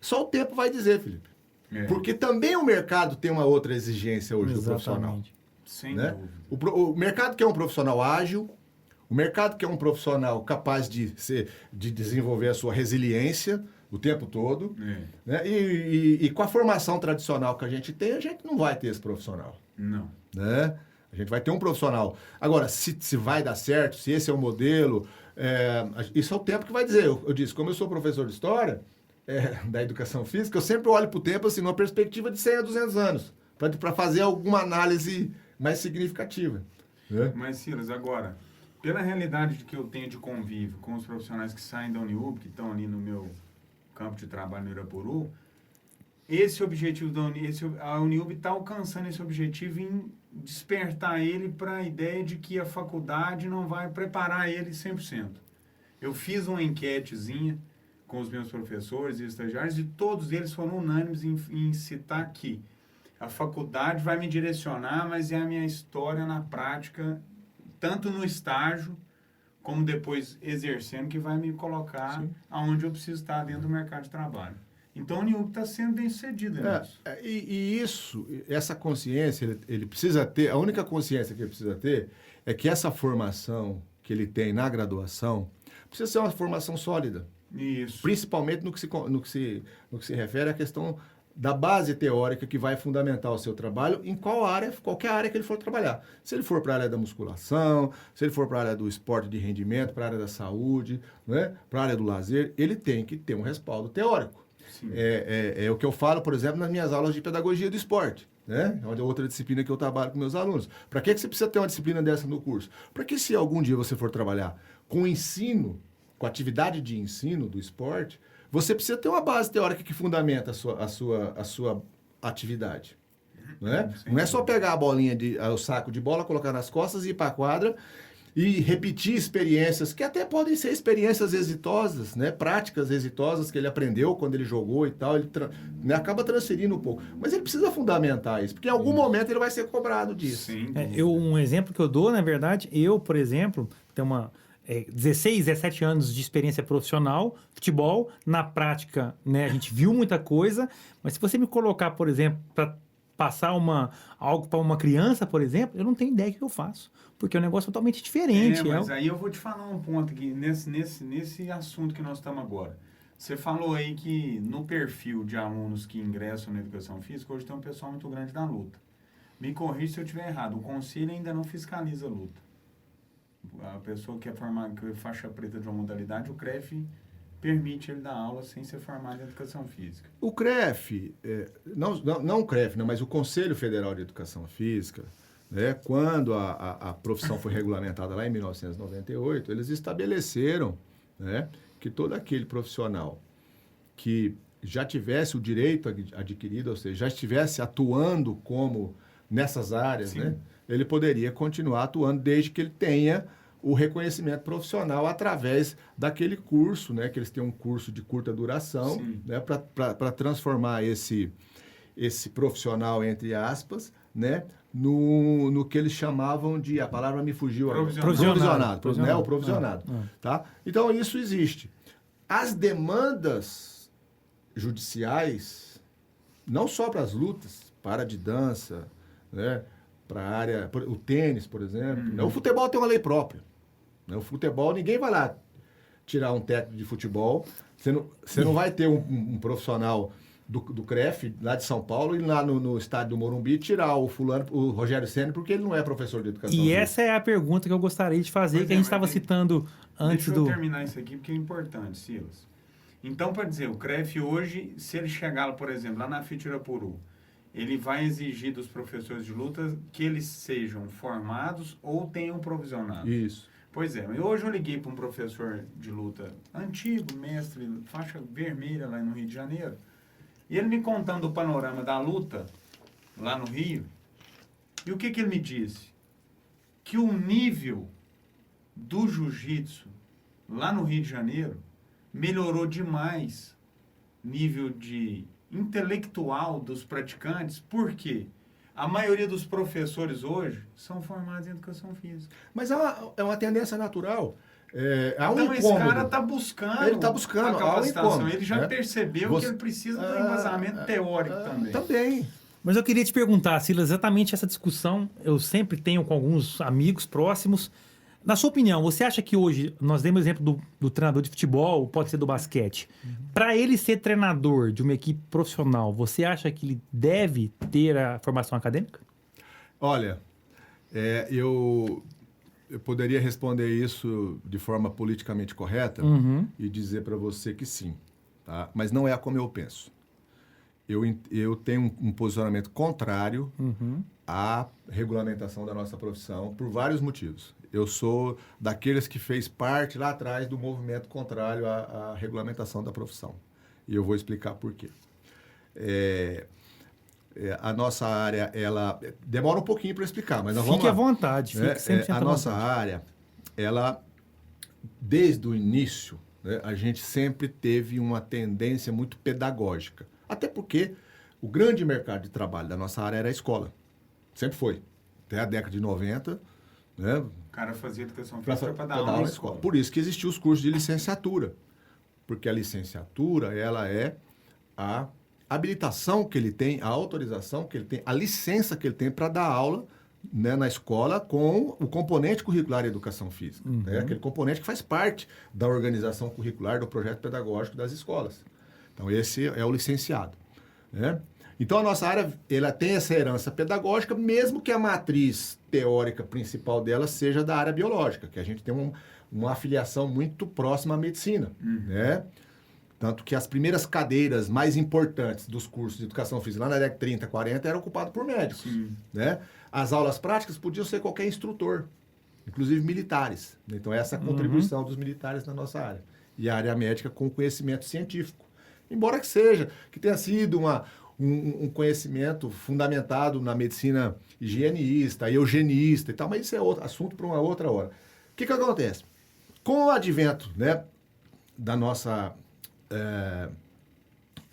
só o tempo vai dizer, Felipe. Porque também o mercado tem uma outra exigência hoje do profissional. Sem né? dúvida. O mercado quer um profissional ágil, o mercado quer um profissional capaz de desenvolver a sua resiliência o tempo todo. Né? E com a formação tradicional que a gente tem, a gente não vai ter esse profissional. Não. Né? A gente vai ter um profissional. Agora, se vai dar certo, se esse é o modelo, isso é o tempo que vai dizer. Eu disse, como eu sou professor de história, da educação física, eu sempre olho para o tempo assim, numa perspectiva de 100 a 200 anos, para fazer alguma análise mais significativa. Né? Mas, Silas, agora, pela realidade que eu tenho de convívio com os profissionais que saem da Uniub, que estão ali no meu campo de trabalho no Irapuru, esse objetivo a Uniub está alcançando esse objetivo em despertar ele para a ideia de que a faculdade não vai preparar ele 100%. Eu fiz uma enquetezinha com os meus professores e estagiários e todos eles foram unânimes em citar que a faculdade vai me direcionar, mas é a minha história na prática, tanto no estágio como depois exercendo, que vai me colocar aonde eu preciso estar dentro do mercado de trabalho. Então, a Uniub está sendo bem sucedida nisso. Essa consciência, ele precisa ter, a única consciência que ele precisa ter é que essa formação que ele tem na graduação precisa ser uma formação sólida. Isso. Principalmente no que se refere à questão da base teórica que vai fundamentar o seu trabalho em qualquer área que ele for trabalhar. Se ele for para a área da musculação, se ele for para a área do esporte de rendimento, para a área da saúde, né, para a área do lazer, ele tem que ter um respaldo teórico. É o que eu falo, por exemplo, nas minhas aulas de pedagogia do esporte, né? É outra disciplina que eu trabalho com meus alunos. Para que você precisa ter uma disciplina dessa no curso? Para que se algum dia você for trabalhar com ensino, com atividade de ensino do esporte, você precisa ter uma base teórica que fundamenta a sua atividade. Né? Não é só pegar a bolinha, o saco de bola, colocar nas costas e ir para a quadra e repetir experiências que até podem ser experiências exitosas, né? Práticas exitosas que ele aprendeu quando ele jogou e tal, ele acaba transferindo um pouco. Mas ele precisa fundamentar isso, porque em algum momento ele vai ser cobrado disso. Um exemplo que eu dou, na verdade, eu, por exemplo, tenho 16, 17 anos de experiência profissional, futebol, na prática, né, a gente viu muita coisa, mas se você me colocar, por exemplo, para passar algo para uma criança, por exemplo, eu não tenho ideia do que eu faço, porque é um negócio totalmente diferente. Mas aí eu vou te falar um ponto aqui, nesse assunto que nós estamos agora. Você falou aí que no perfil de alunos que ingressam na educação física, hoje tem um pessoal muito grande da luta. Me corrija se eu estiver errado, o conselho ainda não fiscaliza a luta. A pessoa que é faixa preta de uma modalidade, o CREF permite ele dar aula sem ser formado em educação física. O CREF, não o CREF, né, mas o Conselho Federal de Educação Física, né, quando a profissão foi regulamentada lá em 1998, eles estabeleceram, né, que todo aquele profissional que já tivesse o direito adquirido, ou seja, já estivesse atuando como nessas áreas, né, ele poderia continuar atuando desde que ele tenha o reconhecimento profissional através daquele curso, né, que eles têm um curso de curta duração, né, para transformar esse profissional, entre aspas, né, no que eles chamavam de, a palavra me fugiu, provisionado. Né, o provisionado. Tá? Então, isso existe. As demandas judiciais, não só para as lutas, para de dança, né, para a área, o tênis, por exemplo. Né? O futebol tem uma lei própria. Né? O futebol, ninguém vai lá tirar um técnico de futebol. Você não vai ter um profissional do CREF, lá de São Paulo, e lá no estádio do Morumbi, tirar o Rogério Ceni, porque ele não é professor de educação física. Essa é a pergunta que eu gostaria de fazer, que a gente estava citando antes Deixa eu terminar isso aqui, porque é importante, Silas. Então, para dizer, o CREF hoje, se ele chegar, por exemplo, lá na FIT Irapuru, ele vai exigir dos professores de luta que eles sejam formados ou tenham provisionado. Isso. Pois é, hoje eu liguei para um professor de luta antigo, mestre, faixa vermelha lá no Rio de Janeiro, e ele me contando o panorama da luta lá no Rio, e o que ele me disse? Que o nível do jiu-jitsu lá no Rio de Janeiro melhorou demais, nível de intelectual dos praticantes, porque a maioria dos professores hoje são formados em educação física. Mas é uma tendência natural. Então esse cara está buscando, a capacitação. Ele já percebeu que ele precisa do embasamento teórico também. Também. Mas eu queria te perguntar, Silas, exatamente essa discussão eu sempre tenho com alguns amigos próximos. Na sua opinião, você acha que hoje, nós demos o exemplo do treinador de futebol, pode ser do basquete, para ele ser treinador de uma equipe profissional, você acha que ele deve ter a formação acadêmica? Olha, eu poderia responder isso de forma politicamente correta e dizer para você que sim, tá? Mas não é como eu penso. Eu tenho um posicionamento contrário a regulamentação da nossa profissão por vários motivos. Eu sou daqueles que fez parte lá atrás do movimento contrário à regulamentação da profissão. E eu vou explicar por quê. A nossa área, ela demora um pouquinho para explicar, mas nós vamos Fique lá. à vontade, fique 100% A à nossa vontade. área, ela, desde o início, né, a gente sempre teve uma tendência muito pedagógica. Até porque o grande mercado de trabalho da nossa área era a escola. Sempre foi. Até a década de 90, né? O cara fazia educação física para dar Pra aula na escola. Por isso que existiam os cursos de licenciatura. Porque a licenciatura, ela é a habilitação que ele tem, a autorização que ele tem, a licença que ele tem para dar aula, né, na escola com o componente curricular de educação física. Né? Aquele componente que faz parte da organização curricular do projeto pedagógico das escolas. Então, esse é o licenciado. Né? Então, a nossa área ela tem essa herança pedagógica, mesmo que a matriz teórica principal dela seja da área biológica, que a gente tem uma afiliação muito próxima à medicina. Né? Tanto que as primeiras cadeiras mais importantes dos cursos de educação física, lá na década de 30, 40, eram ocupadas por médicos. Né? As aulas práticas podiam ser qualquer instrutor, inclusive militares. Então, essa é a contribuição dos militares na nossa área. E a área médica com conhecimento científico. Embora que tenha sido um conhecimento fundamentado na medicina higienista, eugenista e tal, mas isso é outro assunto para uma outra hora. O que acontece? Com o advento, né, da nossa...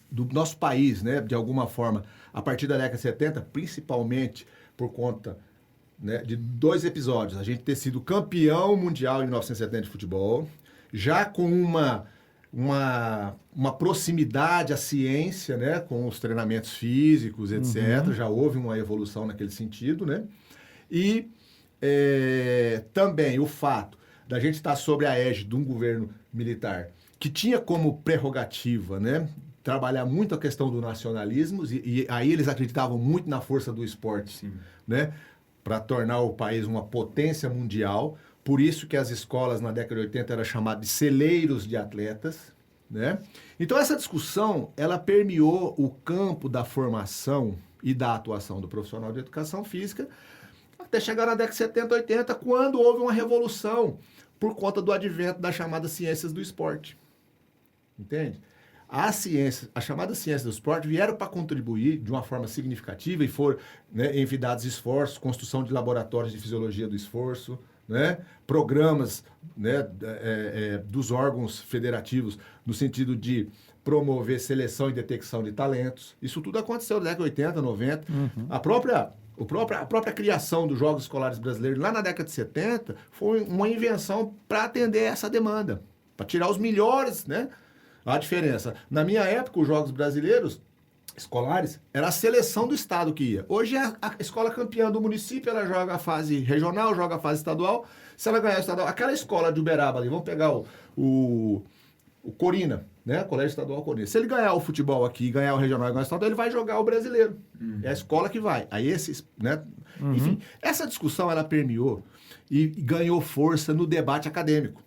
do nosso país, né, de alguma forma, a partir da década de 70, principalmente por conta, né, de 2 episódios. A gente ter sido campeão mundial em 1970 de futebol, já com uma proximidade à ciência, né, com os treinamentos físicos, etc. Já houve uma evolução naquele sentido, né? E também o fato da gente estar sob a égide de um governo militar que tinha como prerrogativa, né, trabalhar muito a questão do nacionalismo, e aí eles acreditavam muito na força do esporte, né, para tornar o país uma potência mundial. Por isso que as escolas na década de 80 eram chamadas de celeiros de atletas. Né? Então essa discussão, ela permeou o campo da formação e da atuação do profissional de educação física até chegar na década de 70, 80, quando houve uma revolução por conta do advento das chamadas ciências do esporte. Entende? As chamadas ciências do esporte vieram para contribuir de uma forma significativa e foram, né, envidados esforços, construção de laboratórios de fisiologia do esforço, né, programas, né, dos órgãos federativos no sentido de promover seleção e detecção de talentos. Isso tudo aconteceu na década de 80, 90. A própria criação dos Jogos Escolares Brasileiros lá na década de 70 foi uma invenção para atender essa demanda, para tirar os melhores, né? A diferença. Na minha época, os Jogos Brasileiros escolares era a seleção do estado que ia. Hoje a escola campeã do município, ela joga a fase regional, joga a fase estadual. Se ela ganhar o estadual, aquela escola de Uberaba ali, vamos pegar o Corina, né? Colégio Estadual Corina. Se ele ganhar o futebol aqui, ganhar o regional e ganhar o estadual, ele vai jogar o brasileiro. É a escola que vai. Aí esses, né? Enfim, essa discussão ela permeou e ganhou força no debate acadêmico.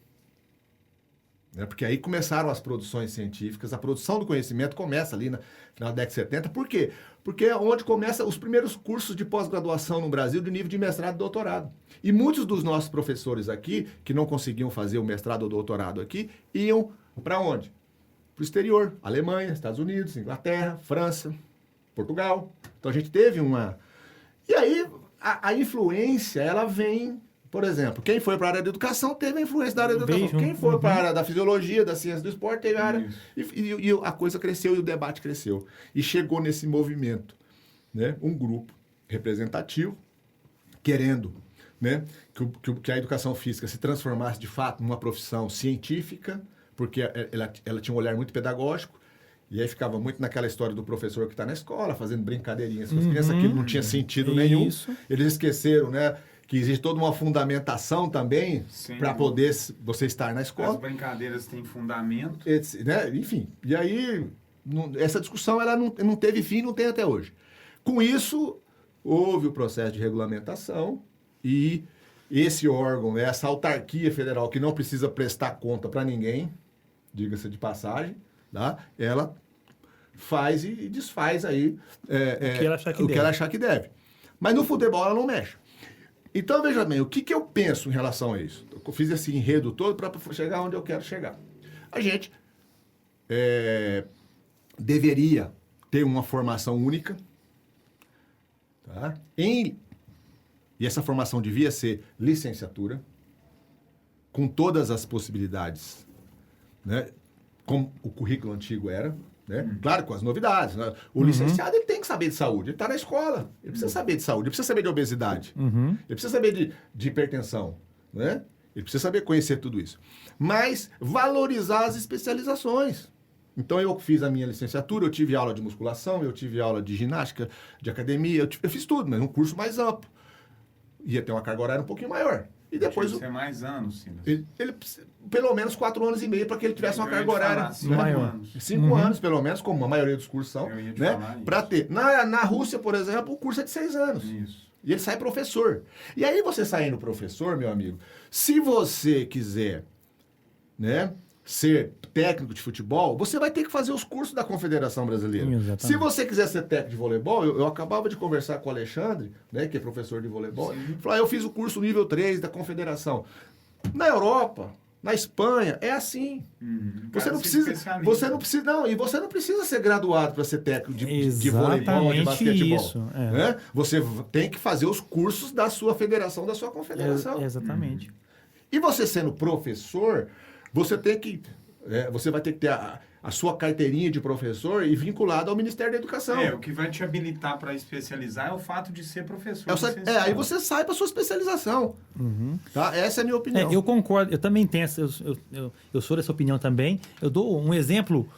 Porque aí começaram as produções científicas, a produção do conhecimento começa ali no final da década de 70. Por quê? Porque é onde começam os primeiros cursos de pós-graduação no Brasil de nível de mestrado e doutorado. E muitos dos nossos professores aqui, que não conseguiam fazer o mestrado ou doutorado aqui, iam para onde? Para o exterior. Alemanha, Estados Unidos, Inglaterra, França, Portugal. Então a gente teve uma... E aí a influência, ela vem... Por exemplo, quem foi para a área da educação teve a influência da área da educação. Quem foi para a área da fisiologia, da ciência do esporte, teve a área... E a coisa cresceu e o debate cresceu. E chegou nesse movimento, né, um grupo representativo querendo, né, que a educação física se transformasse de fato numa profissão científica, porque ela tinha um olhar muito pedagógico. E aí ficava muito naquela história do professor que está na escola, fazendo brincadeirinhas com as crianças, aquilo não tinha sentido nenhum. Eles esqueceram, né, que existe toda uma fundamentação também para poder você estar na escola. As brincadeiras têm fundamento. Né? Enfim, e aí essa discussão ela não teve fim, não tem até hoje. Com isso, houve o processo de regulamentação e esse órgão, essa autarquia federal que não precisa prestar conta para ninguém, diga-se de passagem, tá? Ela faz e desfaz aí o que ela achar que o deve. que ela achar que deve. Mas no futebol ela não mexe. Então, veja bem, o que eu penso em relação a isso? Eu fiz esse enredo todo para chegar onde eu quero chegar. A gente deveria ter uma formação única, tá? E essa formação devia ser licenciatura, com todas as possibilidades, né? Como o currículo antigo era, né? Claro, com as novidades, né? O licenciado ele tem que saber de saúde, ele está na escola, ele precisa saber de saúde, ele precisa saber de obesidade, ele precisa saber de hipertensão, né? Ele precisa saber conhecer tudo isso. Mas valorizar as especializações. Então, eu fiz a minha licenciatura, eu tive aula de musculação, eu tive aula de ginástica, de academia, eu fiz tudo, mas um curso mais amplo. Ia ter uma carga horária um pouquinho maior. E depois... Tinha que ser mais anos, Silas. Ele pelo menos 4 anos e meio para que ele tivesse uma carga horária... 5 anos. 5 anos, pelo menos, como a maioria dos cursos são. Eu ia te Né? falar Para isso. ter. Na Rússia, por exemplo, o curso é de 6 anos. Isso. E ele sai professor. E aí, você saindo professor, meu amigo, se você quiser, né, ser técnico de futebol, você vai ter que fazer os cursos da Confederação Brasileira. Exatamente. Se você quiser ser técnico de voleibol, eu acabava de conversar com o Alexandre, né, que é professor de voleibol, falou, eu fiz o curso nível 3 da Confederação. Na Europa, na Espanha, é assim. Você não precisa, e você não precisa ser graduado para ser técnico de voleibol, de basquetebol. Isso, né? Você tem que fazer os cursos da sua federação, da sua confederação. Exatamente. E você sendo professor, você vai ter que ter a sua carteirinha de professor e vinculado ao Ministério da Educação. O que vai te habilitar para especializar é o fato de ser professor. Aí você sai para sua especialização. Tá? Essa é a minha opinião. Eu concordo, eu também tenho eu sou dessa opinião também. Eu dou um exemplo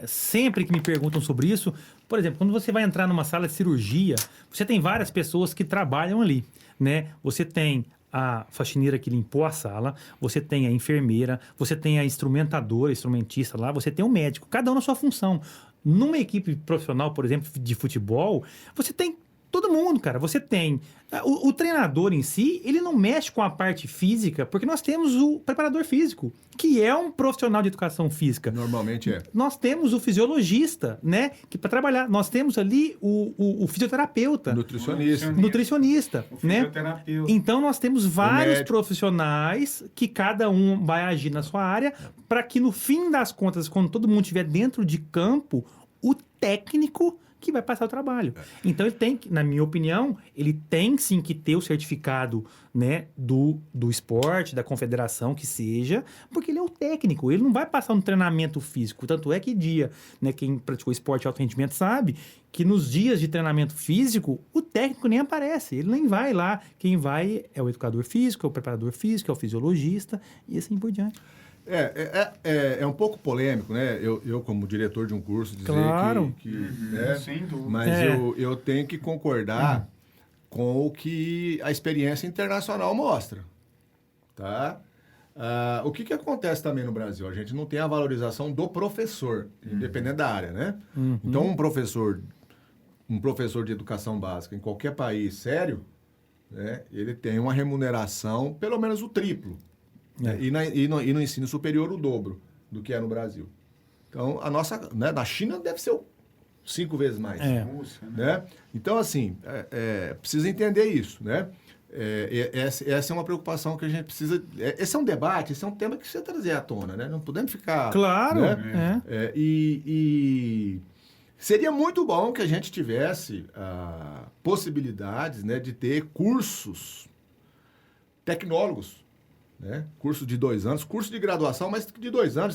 sempre que me perguntam sobre isso. Por exemplo, quando você vai entrar numa sala de cirurgia, você tem várias pessoas que trabalham ali, né? Você tem a faxineira que limpou a sala, você tem a enfermeira, você tem a instrumentista lá, você tem o médico, cada um na sua função. Numa equipe profissional, por exemplo, de futebol, você tem todo mundo, cara. Você tem... O treinador em si, ele não mexe com a parte física, porque nós temos o preparador físico, que é um profissional de educação física. Normalmente é. Nós temos o fisiologista, né? Que para trabalhar. Nós temos ali o fisioterapeuta. Nutricionista, o né? fisioterapeuta. Então, nós temos vários profissionais que cada um vai agir na sua área para que, no fim das contas, quando todo mundo estiver dentro de campo, o técnico que vai passar o trabalho. Então, ele tem, na minha opinião, ele tem sim que ter o certificado, né, do esporte, da confederação, que seja, porque ele é o técnico, ele não vai passar um treinamento físico. Tanto é que né, quem praticou esporte de alto rendimento sabe que nos dias de treinamento físico, o técnico nem aparece, ele nem vai lá. Quem vai é o educador físico, é o preparador físico, é o fisiologista e assim por diante. É um pouco polêmico, né? Eu como diretor de um curso, dizer que né? Sem dúvida. Mas eu tenho que concordar com o que a experiência internacional mostra, tá? O que acontece também no Brasil? A gente não tem a valorização do professor, independente da área, né? Então, um professor de educação básica em qualquer país sério, né? Ele tem uma remuneração pelo menos o triplo. E no ensino superior o dobro do que é no Brasil. Então, a nossa, né, na China deve ser 5 vezes mais. Rússia, né? Então, assim, precisa entender isso, né? Essa é uma preocupação que a gente precisa... Esse é um debate, esse é um tema que precisa trazer à tona, né? Não podemos ficar... Claro! Né? E seria muito bom que a gente tivesse possibilidades, né, de ter cursos tecnólogos, né? Curso de 2 anos, curso de graduação, mas de 2 anos,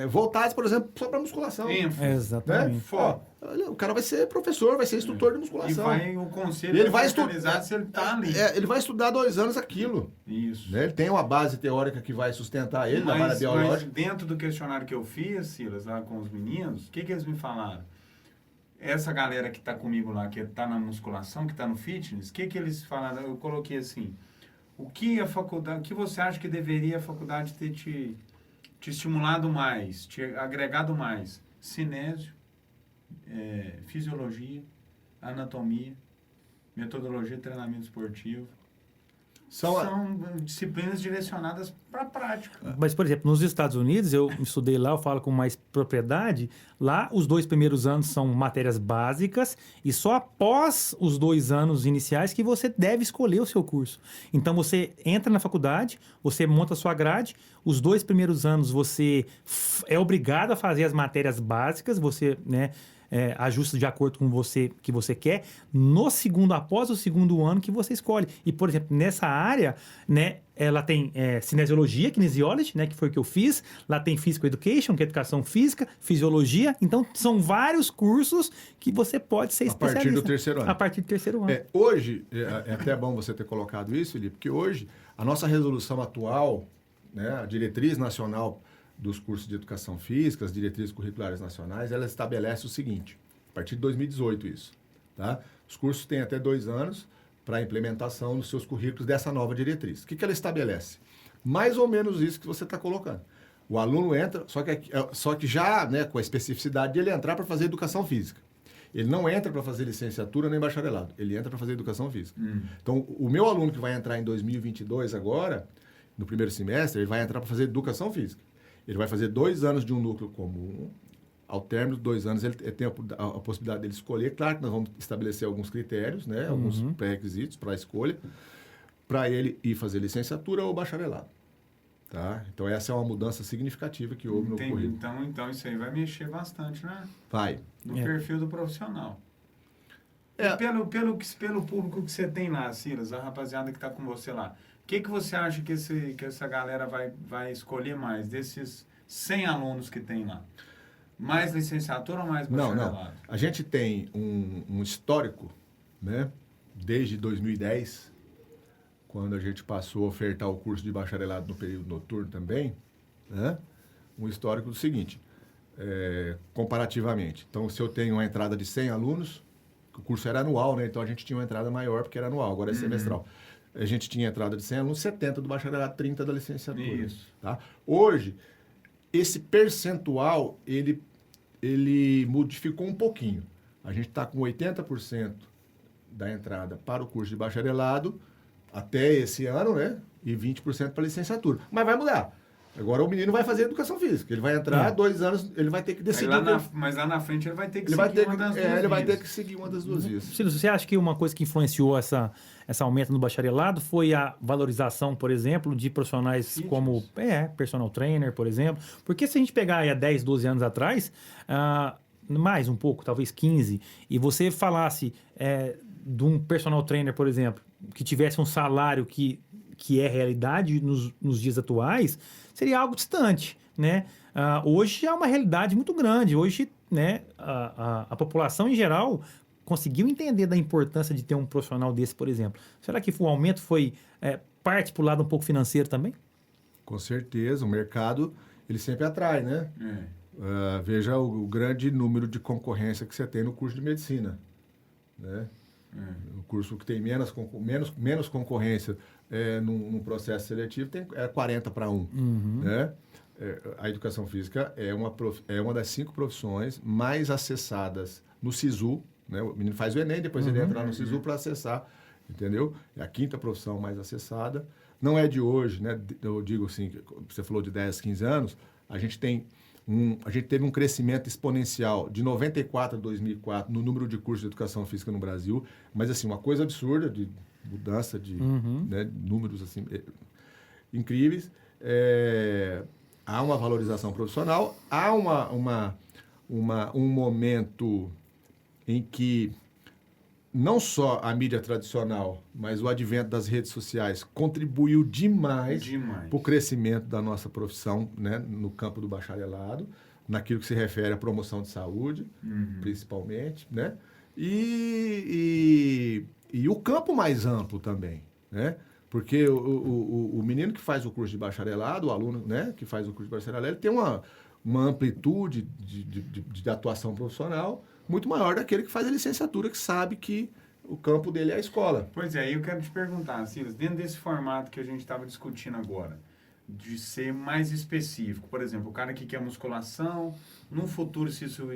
voltados, por exemplo, só para musculação. Exatamente. Né? O cara vai ser professor, vai ser instrutor de musculação. E o conselho ele vai estudar se ele tá ali. Ele vai estudar 2 anos aquilo. Isso. Né? Ele tem uma base teórica que vai sustentar ele na área biológica. Mas dentro do questionário que eu fiz, Silas, lá com os meninos, o que eles me falaram? Essa galera que está comigo lá, que está na musculação, que está no fitness, o que eles falaram? Eu coloquei assim... O que você acha que deveria a faculdade ter te estimulado mais, te agregado mais? Cinésio, fisiologia, anatomia, metodologia de treinamento esportivo. são disciplinas direcionadas para a prática. Mas, por exemplo, nos Estados Unidos, eu estudei lá, eu falo com mais propriedade, lá os 2 primeiros anos são matérias básicas e só após os 2 anos iniciais que você deve escolher o seu curso. Então, você entra na faculdade, você monta a sua grade, os 2 primeiros anos você é obrigado a fazer as matérias básicas, você, né, ajusta de acordo com você que você quer, após o segundo ano que você escolhe. E, por exemplo, nessa área, né, ela tem cinesiologia, kinesiology, né, que foi o que eu fiz, lá tem physical education, que é educação física, fisiologia, então são vários cursos que você pode ser especialista. A partir do terceiro ano. A partir do terceiro ano. Hoje, é até bom você ter colocado isso, Felipe, porque hoje a nossa resolução atual, né, a diretriz nacional dos cursos de educação física, as diretrizes curriculares nacionais, ela estabelece o seguinte, a partir de 2018 isso, tá? Os cursos têm até 2 anos para a implementação dos seus currículos dessa nova diretriz. O que ela estabelece? Mais ou menos isso que você está colocando. O aluno entra, só que já, né, com a especificidade de ele entrar para fazer educação física. Ele não entra para fazer licenciatura nem bacharelado, ele entra para fazer educação física. Então, o meu aluno que vai entrar em 2022 agora, no primeiro semestre, ele vai entrar para fazer educação física. Ele vai fazer 2 anos de um núcleo comum. Ao término de 2 anos, ele tem a possibilidade dele escolher. Claro que nós vamos estabelecer alguns critérios, né? Alguns pré-requisitos para a escolha, para ele ir fazer licenciatura ou bacharelado. Tá? Então, essa é uma mudança significativa que houve no currículo. Então, isso aí vai mexer bastante, né? Vai. No perfil do profissional. É. Pelo público que você tem lá, Silas, a rapaziada que está com você lá, o que você acha que essa galera vai escolher mais desses 100 alunos que tem lá? Mais licenciatura ou mais bacharelado? Não. A gente tem um histórico, né? Desde 2010, quando a gente passou a ofertar o curso de bacharelado no período noturno também, né? Um histórico do seguinte, comparativamente. Então, se eu tenho uma entrada de 100 alunos, o curso era anual, né? Então, a gente tinha uma entrada maior porque era anual, agora é semestral. A gente tinha entrada de 100 alunos, 70 do bacharelado, 30 da licenciatura. Isso. Tá? Hoje, esse percentual, ele modificou um pouquinho. A gente está com 80% da entrada para o curso de bacharelado até esse ano, né? E 20% para a licenciatura. Mas vai mudar. Agora o menino vai fazer educação física. Ele vai entrar 2 anos, ele vai ter que decidir. Mas lá na frente ele vai ter que seguir uma das duas vias. Ele vai ter que seguir uma das duas vias. Ciro, você acha que uma coisa que influenciou essa aumento no bacharelado foi a valorização, por exemplo, de profissionais como personal trainer, por exemplo? Porque se a gente pegar aí há 10, 12 anos atrás, mais um pouco, talvez 15, e você falasse de um personal trainer, por exemplo, que tivesse um salário que é realidade nos dias atuais, seria algo distante, né? Hoje é uma realidade muito grande. Hoje, né, a população em geral conseguiu entender da importância de ter um profissional desse, por exemplo. Será que o aumento foi parte para o lado um pouco financeiro também? Com certeza. O mercado, ele sempre atrai, né? Veja o grande número de concorrência que você tem no curso de medicina, né? O curso que tem menos concorrência num processo seletivo é 40 para 1. Né? A educação física é uma das 5 profissões mais acessadas no SISU. Né? O menino faz o Enem, depois ele entra lá no SISU para acessar, entendeu? É a 5ª profissão mais acessada. Não é de hoje, né? Eu digo assim, você falou de 10, 15 anos, a gente teve um crescimento exponencial de 94 a 2004 no número de cursos de educação física no Brasil, mas assim, uma coisa absurda de mudança de números assim, incríveis. Há uma valorização profissional, há um momento em que não só a mídia tradicional, mas o advento das redes sociais contribuiu demais para o crescimento da nossa profissão, né, no campo do bacharelado, naquilo que se refere à promoção de saúde, principalmente, né? E o campo mais amplo também, né? Porque o menino que faz o curso de bacharelado, o aluno, né, que faz o curso de bacharelado, ele tem uma amplitude de atuação profissional muito maior daquele que faz a licenciatura, que sabe que o campo dele é a escola. Pois é, eu quero te perguntar, Silas, dentro desse formato que a gente estava discutindo agora, de ser mais específico, por exemplo, o cara que quer musculação, no futuro, se isso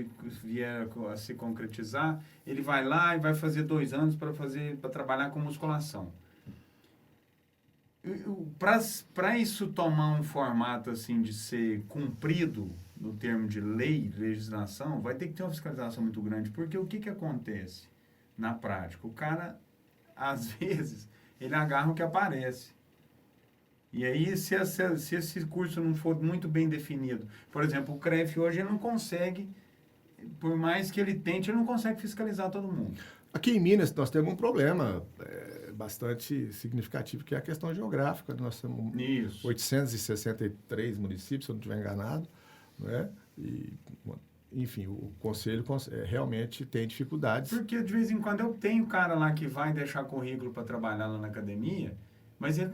vier a se concretizar, ele vai lá e vai fazer 2 anos para trabalhar com musculação. Para isso tomar um formato assim de ser cumprido no termo de lei, legislação, vai ter que ter uma fiscalização muito grande, porque o que acontece na prática? O cara, às vezes, ele agarra o que aparece. E aí, se esse curso não for muito bem definido, por exemplo, o CREF hoje ele não consegue, por mais que ele tente, ele não consegue fiscalizar todo mundo. Aqui em Minas, nós temos um problema bastante significativo, que é a questão geográfica. Nós temos Isso. 863 municípios, se eu não estiver enganado, né? E, enfim, o Conselho realmente tem dificuldades. Porque, de vez em quando, eu tenho cara lá que vai deixar currículo para trabalhar lá na academia, mas ele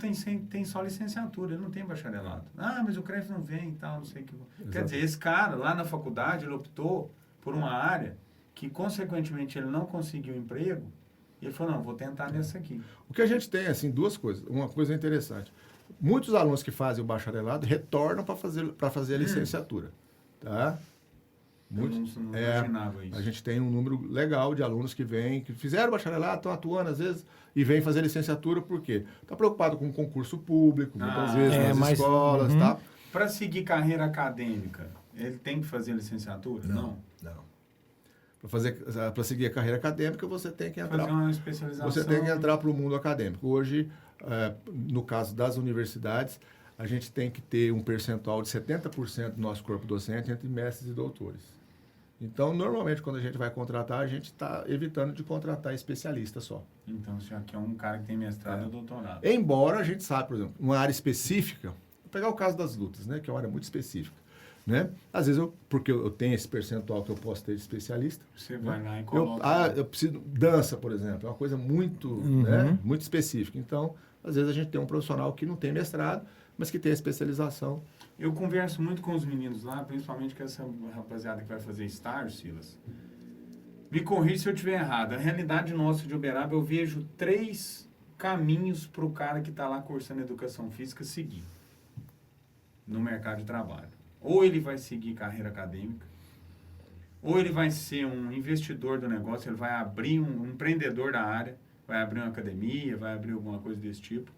tem só licenciatura, ele não tem bacharelado. Ah, mas o CREF não vem e tal, não sei o que. Exato. Quer dizer, esse cara, lá na faculdade, ele optou por uma área que, consequentemente, ele não conseguiu emprego, e ele falou, não, vou tentar nessa aqui. O que a gente tem, assim, duas coisas. Uma coisa interessante. Muitos alunos que fazem o bacharelado retornam para fazer a licenciatura. Tá? Muitos, Eu não imaginava isso. A gente tem um número legal de alunos que vêm, que fizeram bacharelado, estão atuando às vezes, e vêm fazer licenciatura por quê? Está preocupado com concurso público, muitas vezes nas escolas, tá? Para seguir carreira acadêmica, ele tem que fazer licenciatura? Não. Para seguir a carreira acadêmica, você tem que entrar. Fazer uma especialização. Você tem que entrar para o mundo acadêmico. Hoje, no caso das universidades, a gente tem que ter um percentual de 70% do nosso corpo docente entre mestres e doutores. Então, normalmente, quando a gente vai contratar, a gente está evitando de contratar especialista só. Então, se aqui é um cara que tem mestrado ou doutorado. Embora a gente sabe, por exemplo, uma área específica, vou pegar o caso das lutas, né, que é uma área muito específica. Né? Às vezes, porque eu tenho esse percentual que eu posso ter de especialista. Você vai lá e coloca. Eu preciso... Dança, por exemplo, é uma coisa muito, né, muito específica. Então, às vezes a gente tem um profissional que não tem mestrado, mas que tem a especialização. Eu converso muito com os meninos lá, principalmente com essa rapaziada que vai fazer estágio, Silas. Me corrija se eu estiver errado. A realidade nossa de Uberaba, eu vejo 3 caminhos para o cara que está lá cursando educação física seguir no mercado de trabalho. Ou ele vai seguir carreira acadêmica, ou ele vai ser um investidor do negócio, ele vai abrir um empreendedor da área, vai abrir uma academia, vai abrir alguma coisa desse tipo,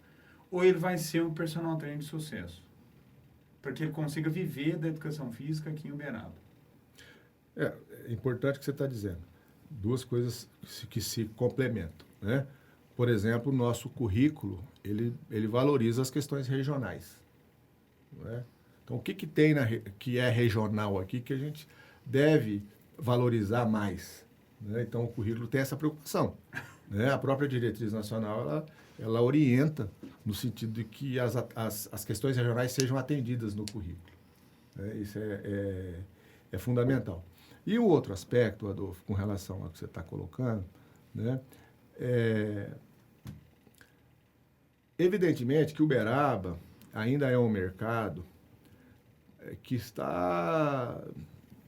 ou ele vai ser um personal trainer de sucesso, para que ele consiga viver da educação física aqui em Uberaba. É importante o que você está dizendo. Duas coisas que se complementam, né? Por exemplo, o nosso currículo, ele valoriza as questões regionais, né? Então, o que tem que é regional aqui que a gente deve valorizar mais, né? Então, o currículo tem essa preocupação, né? A própria diretriz nacional, ela orienta no sentido de que as questões regionais sejam atendidas no currículo, né? Isso é fundamental. E o outro aspecto, Adolfo, com relação ao que você está colocando, né? Evidentemente que Uberaba ainda é um mercado que está,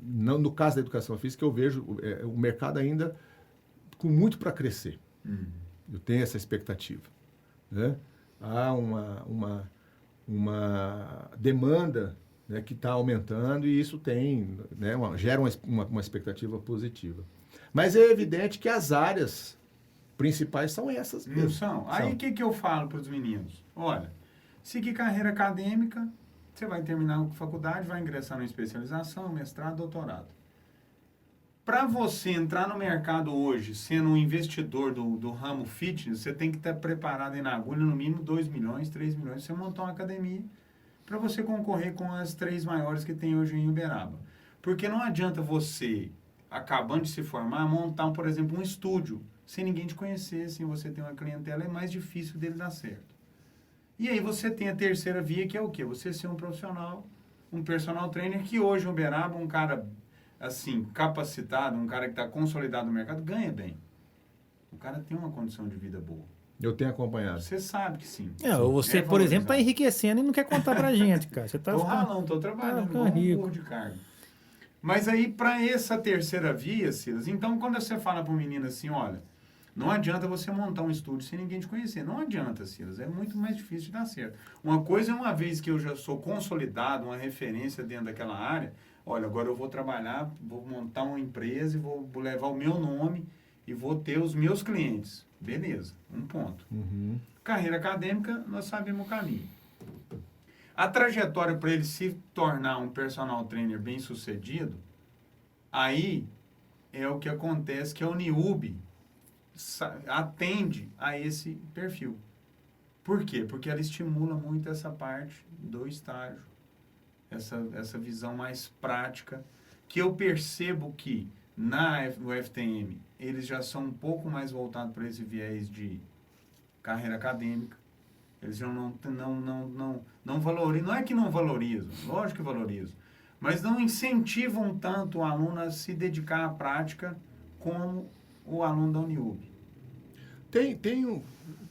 no caso da educação física, eu vejo o mercado ainda com muito para crescer. Eu tenho essa expectativa, né? Há uma demanda, né, que está aumentando e isso tem, né, gera uma expectativa positiva. Mas é evidente que as áreas principais são essas mesmo. Não são? Aí o que eu falo para os meninos? Olha, seguir carreira acadêmica, você vai terminar a faculdade, vai ingressar na especialização, mestrado, doutorado. Para você entrar no mercado hoje, sendo um investidor do ramo fitness, você tem que estar preparado aí na agulha, no mínimo 2 milhões, 3 milhões, você montar uma academia para você concorrer com as 3 maiores que tem hoje em Uberaba. Porque não adianta você, acabando de se formar, montar, por exemplo, um estúdio, sem ninguém te conhecer, sem você ter uma clientela, é mais difícil dele dar certo. E aí você tem a terceira via, que é o quê? Você ser um profissional, um personal trainer, que hoje em Uberaba, um cara, assim, capacitado, um cara que está consolidado no mercado, ganha bem. O cara tem uma condição de vida boa. Eu tenho acompanhado. Você sabe que sim. Você, por exemplo, está enriquecendo e não quer contar pra gente, cara. Você tá Tô ralando, tô trabalhando, tá igual um rico. burro de carga. Mas aí, para essa terceira via, Silas, então quando você fala para o menino assim, olha, não adianta você montar um estúdio sem ninguém te conhecer. Não adianta, Silas. É muito mais difícil de dar certo. Uma coisa é uma vez que eu já sou consolidado, uma referência dentro daquela área, olha, agora eu vou trabalhar, vou montar uma empresa e vou levar o meu nome e vou ter os meus clientes. Beleza, um ponto. Carreira acadêmica, nós sabemos o caminho. A trajetória para ele se tornar um personal trainer bem sucedido, aí é o que acontece, que a Uniub atende a esse perfil. Por quê? Porque ela estimula muito essa parte do estágio, essa visão mais prática, que eu percebo que no FTM eles já são um pouco mais voltados para esse viés de carreira acadêmica. Eles já não valorizam, não é que não valorizam, lógico que valorizam, mas não incentivam tanto o aluno a se dedicar à prática como o aluno da Uniub.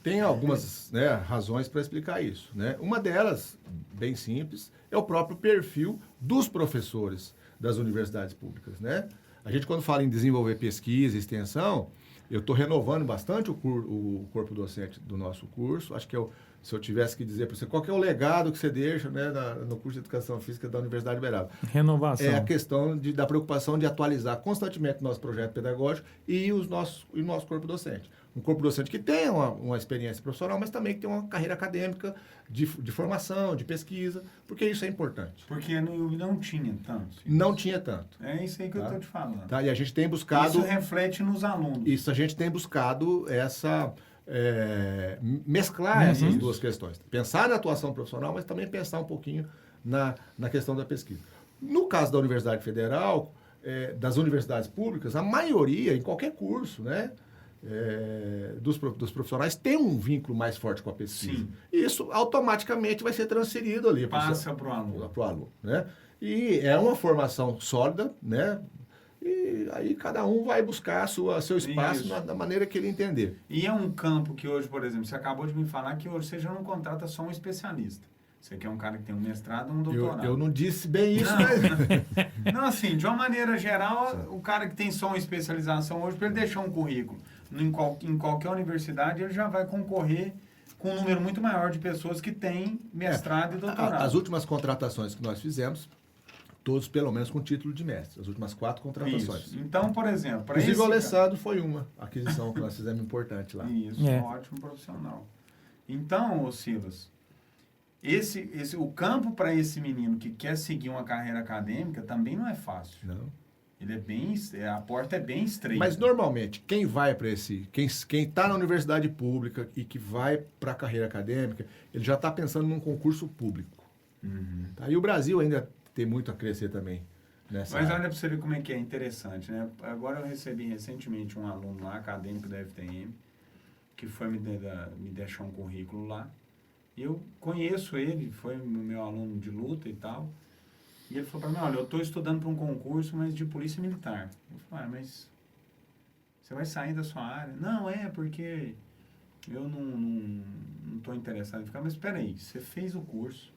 Tem algumas, né, razões para explicar isso, né? Uma delas, bem simples, é o próprio perfil dos professores das universidades públicas, né? A gente, quando fala em desenvolver pesquisa e extensão, eu estou renovando bastante o corpo docente do nosso curso. Acho que se eu tivesse que dizer para você qual que é o legado que você deixa, né, no curso de Educação Física da Universidade de Uberaba. Renovação. É a questão da preocupação de atualizar constantemente o nosso projeto pedagógico e o nosso corpo docente. Um corpo docente que tenha uma experiência profissional, mas também que tenha uma carreira acadêmica de formação, de pesquisa, porque isso é importante. Porque no IUB não tinha tanto. Não tinha tanto. É isso aí que eu estou te falando. Tá? E a gente tem buscado... Isso reflete nos alunos. Isso, a gente tem buscado mesclar essas duas questões. Pensar na atuação profissional, mas também pensar um pouquinho na questão da pesquisa. No caso da Universidade Federal, das universidades públicas, a maioria, em qualquer curso, né, dos profissionais tem um vínculo mais forte com a pesquisa. Sim. E isso automaticamente vai ser transferido ali. Passa para o aluno. Para o aluno, né? E é uma formação sólida, né? E aí cada um vai buscar seu espaço da maneira que ele entender. E é um campo que hoje, por exemplo, você acabou de me falar que hoje você já não contrata só um especialista. Você quer um cara que tem um mestrado, um doutorado. Eu não disse bem isso, mas... Não, assim, de uma maneira geral, o cara que tem só uma especialização hoje, para ele deixar um currículo em qualquer universidade, ele já vai concorrer com um número muito maior de pessoas que têm mestrado e doutorado. As últimas contratações que nós fizemos, todos pelo menos com título de mestre. As últimas 4 contratações. Isso. Então, por exemplo... Inclusive o Alessandro foi uma aquisição que nós fizemos importante lá. Isso, um ótimo profissional. Então, Silas, o campo para esse menino que quer seguir uma carreira acadêmica também não é fácil. Não. Ele a porta é bem estreita. Mas normalmente, quem vai para quem está na universidade pública e que vai para a carreira acadêmica, ele já está pensando num concurso público. Tá? E o Brasil ainda tem muito a crescer também nessa Mas área. olha para você ver como é que é interessante, né? Agora eu recebi recentemente um aluno lá, acadêmico da FTM, que foi me deixar um currículo lá. E eu conheço ele, foi meu aluno de luta e tal. E ele falou para mim, olha, eu estou estudando para um concurso, mas de polícia militar. Eu falei, mas você vai sair da sua área? Não, porque eu não estou interessado em ficar. Mas espera aí, você fez o curso,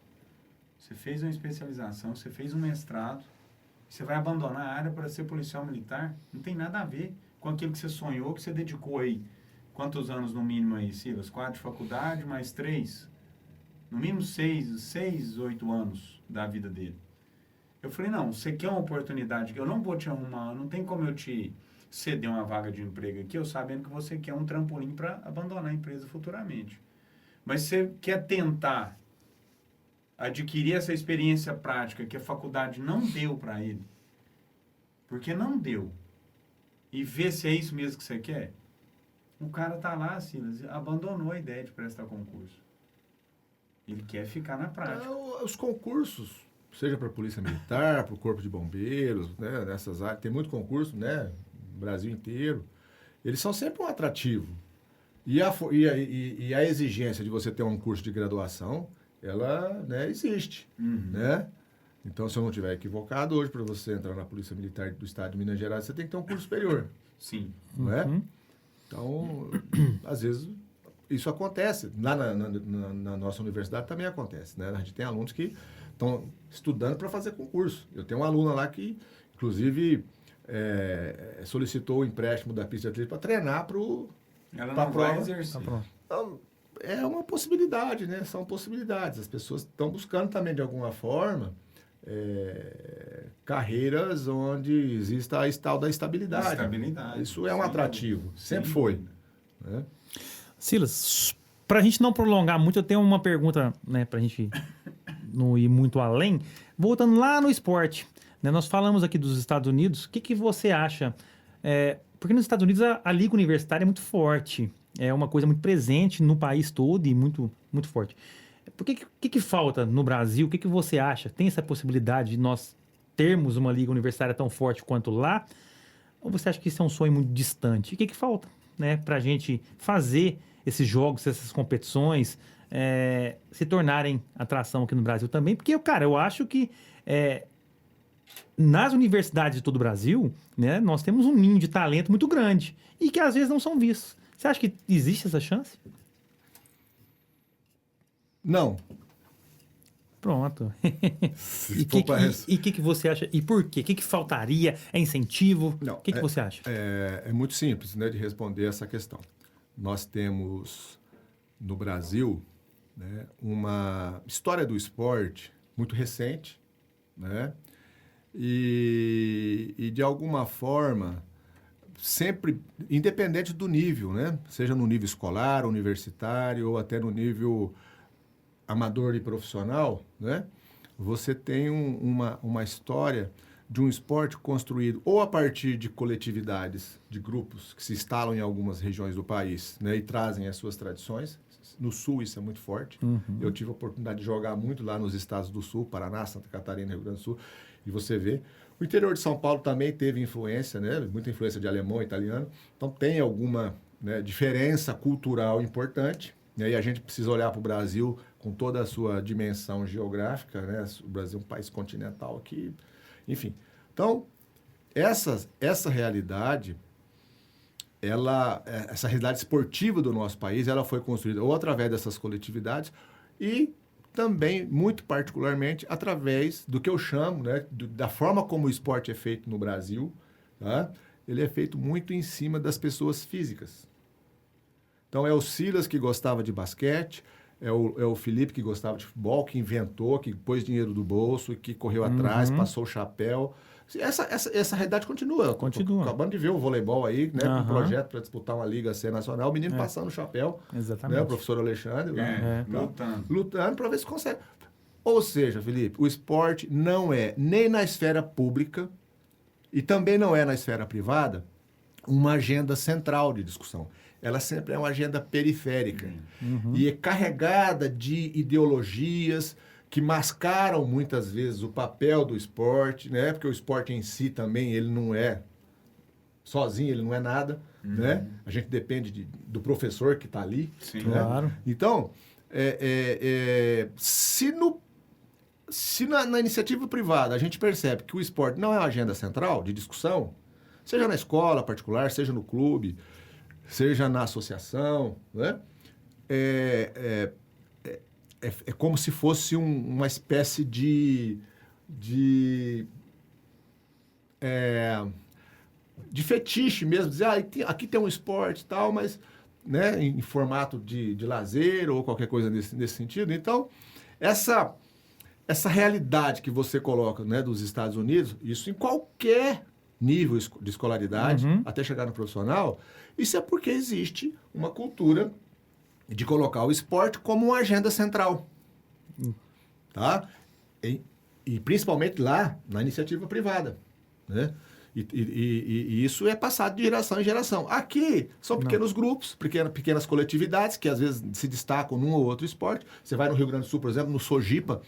você fez uma especialização, você fez um mestrado, você vai abandonar a área para ser policial militar? Não tem nada a ver com aquilo que você sonhou, que você dedicou aí. Quantos anos no mínimo aí, Silas? 4 de faculdade, mais 3? No mínimo 6, 8 anos da vida dele. Eu falei, não, você quer uma oportunidade que eu não vou te arrumar, não tem como eu te ceder uma vaga de emprego aqui, eu sabendo que você quer um trampolim para abandonar a empresa futuramente. Mas você quer tentar adquirir essa experiência prática que a faculdade não deu para ele, porque não deu, e ver se é isso mesmo que você quer, o cara tá lá, Silas, abandonou a ideia de prestar concurso. Ele quer ficar na prática. Os concursos, seja para a Polícia Militar, para o Corpo de Bombeiros, né, nessas áreas, tem muito concurso, né, no Brasil inteiro, eles são sempre um atrativo. E a exigência de você ter um curso de graduação, ela, né, existe, né? Então, se eu não estiver equivocado, hoje, para você entrar na Polícia Militar do Estado de Minas Gerais, você tem que ter um curso superior. Sim. Não é? Então, às vezes, isso acontece. Lá na nossa universidade também acontece, né? A gente tem alunos que estão estudando para fazer concurso. Eu tenho uma aluna lá que, inclusive, solicitou o empréstimo da pista de atletismo para treinar para Ela pra não prova. vai exercer. Então, é uma possibilidade, né? São possibilidades. As pessoas estão buscando também, de alguma forma, carreiras onde exista a tal da estabilidade. Isso é um atrativo, sempre foi. Né? Silas, para a gente não prolongar muito, eu tenho uma pergunta, né, para a gente não ir muito além. Voltando lá no esporte, né, nós falamos aqui dos Estados Unidos, o que você acha? Porque nos Estados Unidos a liga universitária é muito forte, é uma coisa muito presente no país todo e muito, muito forte. Por que falta no Brasil? O que você acha? Tem essa possibilidade de nós termos uma liga universitária tão forte quanto lá? Ou você acha que isso é um sonho muito distante? O que falta, né, para a gente fazer esses jogos, essas competições se tornarem atração aqui no Brasil também? Porque, cara, eu acho que nas universidades de todo o Brasil, né, nós temos um ninho de talento muito grande e que às vezes não são vistos. Você acha que existe essa chance? Não. Pronto. E o que você acha? E por quê? O que faltaria? É incentivo? Não, O que você acha? É muito simples, né, de responder essa questão. Nós temos no Brasil, né, uma história do esporte muito recente, né, e de alguma forma sempre independente do nível, né, seja no nível escolar, universitário ou até no nível amador e profissional, né, você tem uma história de um esporte construído ou a partir de coletividades, de grupos que se instalam em algumas regiões do país, né, e trazem as suas tradições. No Sul isso é muito forte. Uhum. Eu tive a oportunidade de jogar muito lá nos estados do Sul, Paraná, Santa Catarina, Rio Grande do Sul, e você vê. O interior de São Paulo também teve influência, né, muita influência de alemão e italiano. Então tem alguma, né, diferença cultural importante. E aí a gente precisa olhar para o Brasil com toda a sua dimensão geográfica, né? O Brasil é um país continental aqui, enfim. Então, essa realidade, essa realidade esportiva do nosso país, ela foi construída ou através dessas coletividades e também, muito particularmente, através do que eu chamo, né, da forma como o esporte é feito no Brasil, tá? Ele é feito muito em cima das pessoas físicas. Então, é o Silas que gostava de basquete, é o Felipe que gostava de futebol, que inventou, que pôs dinheiro do bolso, que correu atrás, passou o chapéu. Essa realidade continua. Continua. Acabando de ver o voleibol aí, né, com um projeto para disputar uma Liga C nacional, o menino passando o chapéu. Exatamente. Né, o professor Alexandre. Lutando para ver se consegue. Ou seja, Felipe, o esporte não é nem na esfera pública e também não é na esfera privada uma agenda central de discussão. Ela sempre é uma agenda periférica e é carregada de ideologias que mascaram muitas vezes o papel do esporte, né? Porque o esporte em si também, ele não é sozinho, ele não é nada, né? A gente depende do professor que está ali. Sim, né? Claro. Então, se na iniciativa privada a gente percebe que o esporte não é uma agenda central de discussão, seja na escola particular, seja no clube, seja na associação, né? É como se fosse uma espécie de fetiche mesmo, dizer, aqui tem um esporte e tal, mas, né, em formato de lazer ou qualquer coisa nesse sentido. Então, essa realidade que você coloca, né, dos Estados Unidos, isso em qualquer nível de escolaridade, até chegar no profissional, isso é porque existe uma cultura de colocar o esporte como uma agenda central. Tá? E principalmente lá, na iniciativa privada. Né? E isso é passado de geração em geração. Aqui são pequenos grupos, pequenas coletividades que às vezes se destacam num ou outro esporte. Você vai no Rio Grande do Sul, por exemplo, no Sojipa,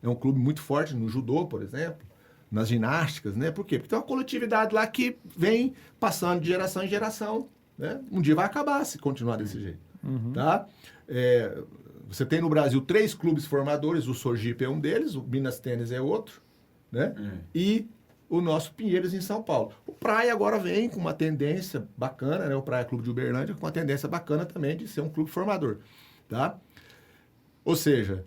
é um clube muito forte no judô, por exemplo, nas ginásticas, né? Por quê? Porque tem uma coletividade lá que vem passando de geração em geração, né? Um dia vai acabar se continuar desse jeito, tá? Você tem no Brasil 3 clubes formadores, o Sojipa é um deles, o Minas Tênis é outro, né? E o nosso Pinheiros em São Paulo. O Praia agora vem com uma tendência bacana, né? O Praia Clube de Uberlândia com uma tendência bacana também de ser um clube formador, tá? Ou seja,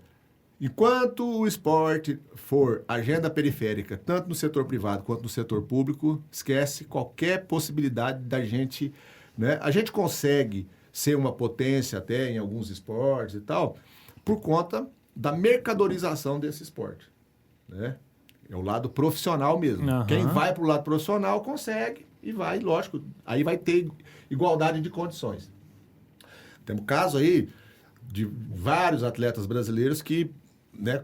enquanto o esporte for agenda periférica, tanto no setor privado quanto no setor público, esquece qualquer possibilidade da gente, né? A gente consegue ser uma potência até em alguns esportes e tal, por conta da mercadorização desse esporte, né? É o lado profissional mesmo. Aham. Quem vai para o lado profissional consegue e vai, lógico, aí vai ter igualdade de condições. Temos caso aí de vários atletas brasileiros que, né,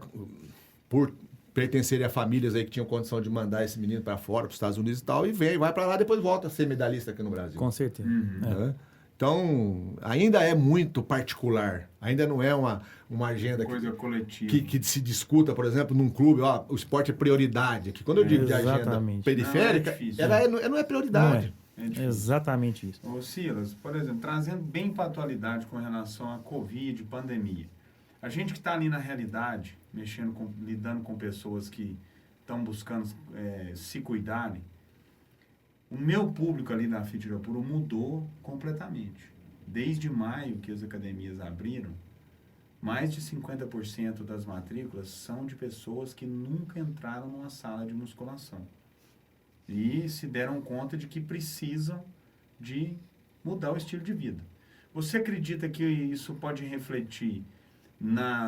por pertencerem a famílias aí que tinham condição de mandar esse menino para fora, para os Estados Unidos e tal, e vai para lá, depois volta a ser medalhista aqui no Brasil. Com certeza. Né? Então, ainda é muito particular. Ainda não é uma agenda Coisa coletiva. que se discuta, por exemplo, num clube, ó, o esporte é prioridade. Que quando eu digo de agenda Exatamente. periférica, Não, é difícil, não é prioridade. É difícil. Exatamente isso. Ô Silas, por exemplo, trazendo bem para a atualidade com relação à Covid, pandemia. A gente que está ali na realidade, lidando com pessoas que estão buscando se cuidarem, o meu público ali da FIT Irapuru mudou completamente. Desde maio que as academias abriram, mais de 50% das matrículas são de pessoas que nunca entraram numa sala de musculação. E se deram conta de que precisam de mudar o estilo de vida. Você acredita que isso pode refletir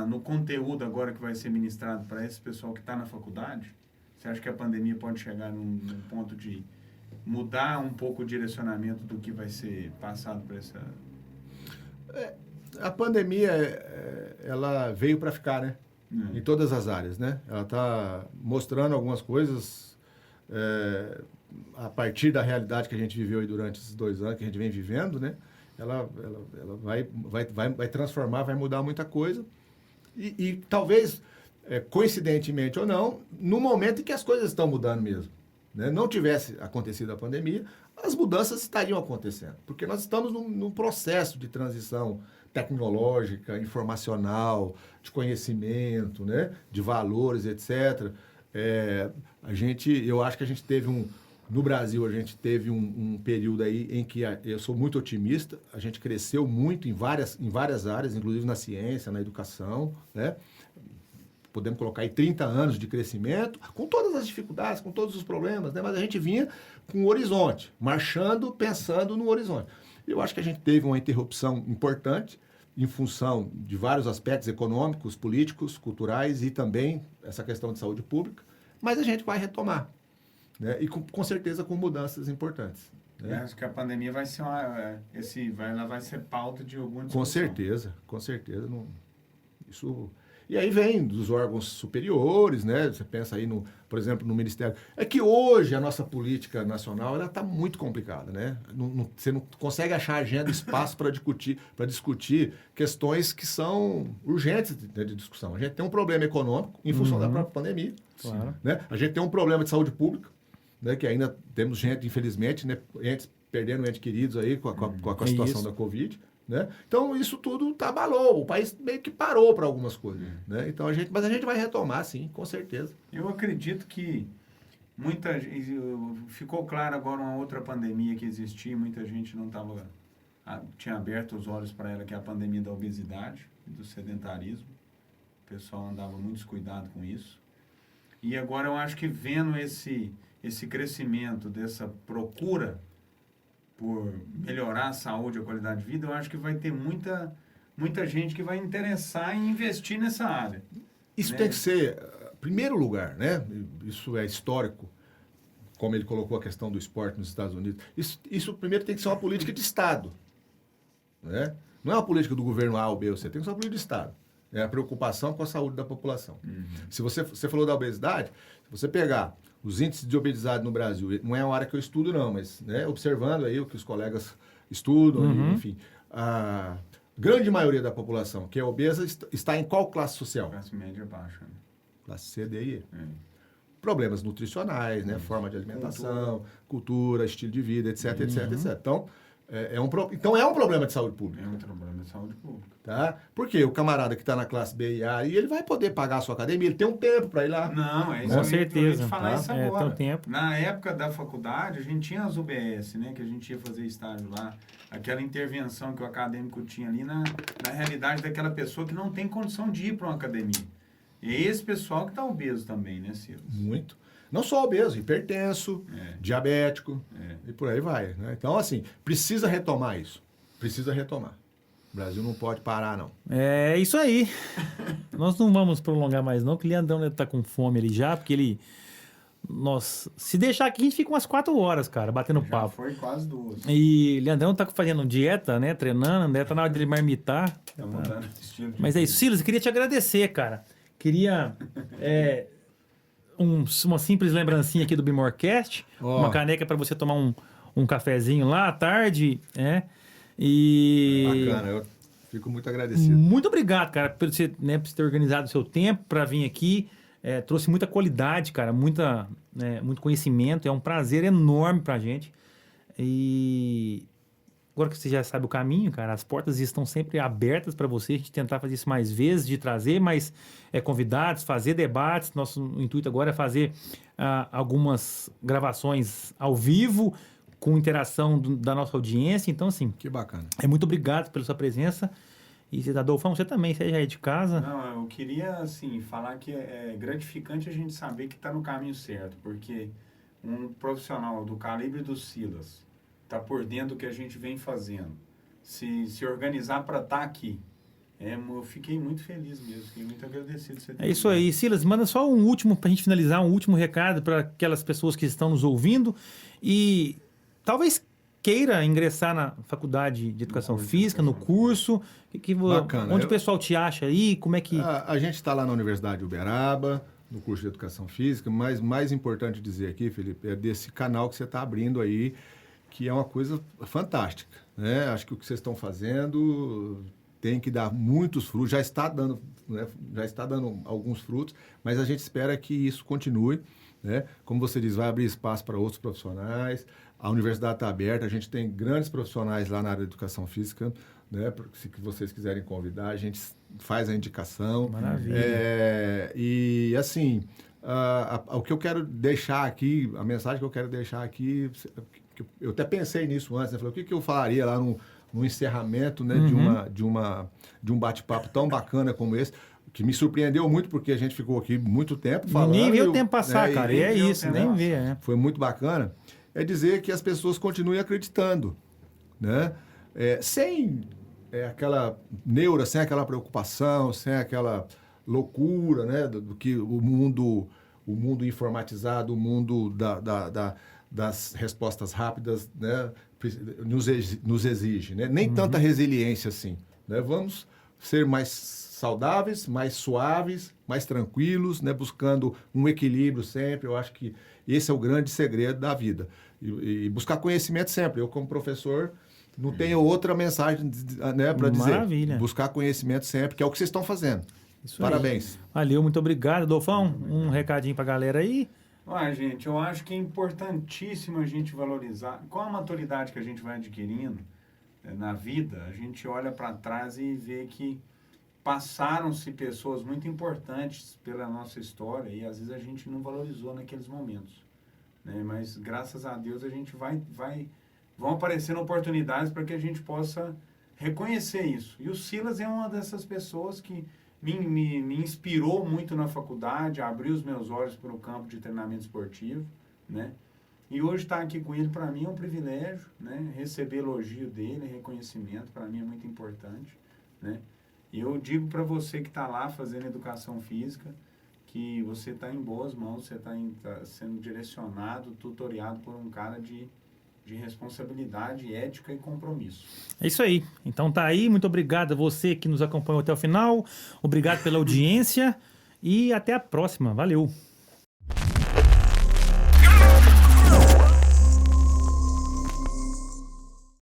no conteúdo agora que vai ser ministrado para esse pessoal que está na faculdade? Você acha que a pandemia pode chegar num ponto de mudar um pouco o direcionamento do que vai ser passado para essa... A pandemia, ela veio para ficar, né? Em todas as áreas, né? Ela está mostrando algumas coisas a partir da realidade que a gente viveu aí durante esses 2 anos, que a gente vem vivendo, né? Ela vai transformar, vai mudar muita coisa. E talvez, coincidentemente ou não, no momento em que as coisas estão mudando mesmo, né? Não tivesse acontecido a pandemia, as mudanças estariam acontecendo. Porque nós estamos num processo de transição tecnológica, informacional, de conhecimento, né? De valores, etc. Eu acho que a gente teve no Brasil, a gente teve um período aí em que eu sou muito otimista, a gente cresceu muito em várias áreas, inclusive na ciência, na educação, né? Podemos colocar aí 30 anos de crescimento, com todas as dificuldades, com todos os problemas, né? Mas a gente vinha com um horizonte, marchando, pensando no horizonte. Eu acho que a gente teve uma interrupção importante em função de vários aspectos econômicos, políticos, culturais e também essa questão de saúde pública, mas a gente vai retomar, né? E com certeza com mudanças importantes. Né? Acho que a pandemia vai ser ela vai ser pauta de alguma discussão. Com certeza. Isso... E aí vem dos órgãos superiores, né? Você pensa aí, por exemplo, no Ministério. É que hoje a nossa política nacional está muito complicada, né? Você não consegue achar agenda, espaço para discutir questões que são urgentes de discussão. A gente tem um problema econômico em função da própria pandemia. Claro. Né? A gente tem um problema de saúde pública, né? Que ainda temos gente, infelizmente, né? Perdendo entes queridos aí com a situação da Covid. Né? Então, isso tudo abalou. O país meio que parou para algumas coisas. Né? Então, mas a gente vai retomar, sim, com certeza. Eu acredito que ficou claro agora uma outra pandemia que existia, muita gente não tinha aberto os olhos para ela, que é a pandemia da obesidade e do sedentarismo. O pessoal andava muito descuidado com isso. E agora eu acho que vendo esse crescimento dessa procura por melhorar a saúde e a qualidade de vida, eu acho que vai ter muita gente que vai interessar em investir nessa área. Isso, né? Tem que ser, em primeiro lugar, né? Isso é histórico, como ele colocou a questão do esporte nos Estados Unidos. Isso primeiro tem que ser uma política de Estado. Né? Não é uma política do governo A ou B ou C, tem que ser uma política de Estado. É a preocupação com a saúde da população. Se você falou da obesidade, se você pegar os índices de obesidade no Brasil, não é uma área que eu estudo não, mas né, observando aí o que os colegas estudam, enfim, a grande maioria da população que é obesa está em qual classe social? Classe média baixa. Né? Classe C, D e E. Problemas nutricionais, né, forma de alimentação, cultura, estilo de vida, etc, etc, etc. Então, é um problema de saúde pública. É um problema de saúde pública. Tá? Porque o camarada que está na classe B e A, ele vai poder pagar a sua academia, ele tem um tempo para ir lá. Não, é isso. Com certeza. Eu ia te falar isso agora. Tem um tempo. Na época da faculdade, a gente tinha as UBS, né? Que a gente ia fazer estágio lá. Aquela intervenção que o acadêmico tinha ali na realidade daquela pessoa que não tem condição de ir para uma academia. E é esse pessoal que está obeso também, né, Silas? Muito. Não só obeso, hipertenso, diabético, e por aí vai. Né? Então, assim, precisa retomar isso. Precisa retomar. O Brasil não pode parar, não. É isso aí. Nós não vamos prolongar mais, não, que o Leandrão está com fome ali já, porque ele se deixar aqui, a gente fica umas 4 horas, cara, batendo Já papo. foi quase 2. E Leandrão tá fazendo dieta, né? Treinando, né? Tá na hora de ele marmitar. Tá mudando esse estilo de Mas é vida. isso. Silas, eu queria te agradecer, cara. Queria uma simples lembrancinha aqui do Bimorcast. Ó. Uma caneca para você tomar um cafezinho lá à tarde, E... Bacana, eu fico muito agradecido. Muito obrigado, cara, por você, por você ter organizado o seu tempo para vir aqui. Trouxe muita qualidade, cara, muito conhecimento. É um prazer enorme pra gente. E agora que você já sabe o caminho, cara, as portas estão sempre abertas para você. A gente tentar fazer isso mais vezes, de trazer mais convidados, fazer debates. Nosso intuito agora é fazer algumas gravações ao vivo, com interação da nossa audiência. Então, assim, Que bacana. muito obrigado pela sua presença. E Adolfão, você também, você já é de casa. Não, eu queria, assim, falar que é gratificante a gente saber que está no caminho certo, porque um profissional do calibre do Silas está por dentro do que a gente vem fazendo, se organizar para estar aqui. Eu fiquei muito feliz mesmo, fiquei muito agradecido. De você ter É isso aí. Silas, manda só um último, para a gente finalizar, um último recado para aquelas pessoas que estão nos ouvindo e talvez queira ingressar na faculdade de educação física, no curso, Bacana. onde o pessoal te acha aí, como é que... A gente está lá na Universidade de Uberaba, no curso de Educação Física, mas mais importante dizer aqui, Felipe, é desse canal que você está abrindo aí, que é uma coisa fantástica, né? Acho que o que vocês estão fazendo tem que dar muitos frutos, já está dando, né? Já está dando alguns frutos, mas a gente espera que isso continue, né? Como você diz, vai abrir espaço para outros profissionais, a universidade está aberta, a gente tem grandes profissionais lá na área de Educação Física, né? Se vocês quiserem convidar, a gente faz a indicação. Maravilha. E assim, o que eu quero deixar aqui, a mensagem que eu quero deixar aqui, eu até pensei nisso antes, né? Falei, o que eu falaria lá no encerramento, né, de um bate-papo tão bacana como esse, que me surpreendeu muito, porque a gente ficou aqui muito tempo falando. Nem vê o tempo passar, né, cara, e é nem vê o isso, tempo nem passar. vê, né? Foi muito bacana. É dizer que as pessoas continuem acreditando, né? Sem aquela neura, sem aquela preocupação, sem aquela loucura, né? Do que o mundo informatizado, o mundo das respostas rápidas, né? nos exige, né? Nem tanta resiliência assim, né? Vamos ser mais saudáveis, mais suaves, mais tranquilos, né? Buscando um equilíbrio sempre. Eu acho que esse é o grande segredo da vida. E buscar conhecimento sempre. Eu, como professor, não tenho outra mensagem, né, para dizer. Maravilha. Buscar conhecimento sempre, que é o que vocês estão fazendo. Isso aí. Parabéns. Valeu, muito obrigado, Adolfão. Um recadinho pra galera aí. Gente, eu acho que é importantíssimo a gente valorizar. Com a maturidade que a gente vai adquirindo na vida, a gente olha para trás e vê que passaram-se pessoas muito importantes pela nossa história e às vezes a gente não valorizou naqueles momentos, né? Mas graças a Deus a gente vão aparecendo oportunidades para que a gente possa reconhecer isso. E o Silas é uma dessas pessoas que me inspirou muito na faculdade, abriu os meus olhos para o campo de treinamento esportivo, né? E hoje estar aqui com ele, para mim, é um privilégio, né? Receber elogio dele, reconhecimento, para mim é muito importante, né? E eu digo para você que está lá fazendo educação física, que você está em boas mãos, você está sendo direcionado, tutoriado por um cara de responsabilidade, ética e compromisso. É isso aí. Então tá aí. Muito obrigado a você que nos acompanhou até o final. Obrigado pela audiência e até a próxima. Valeu.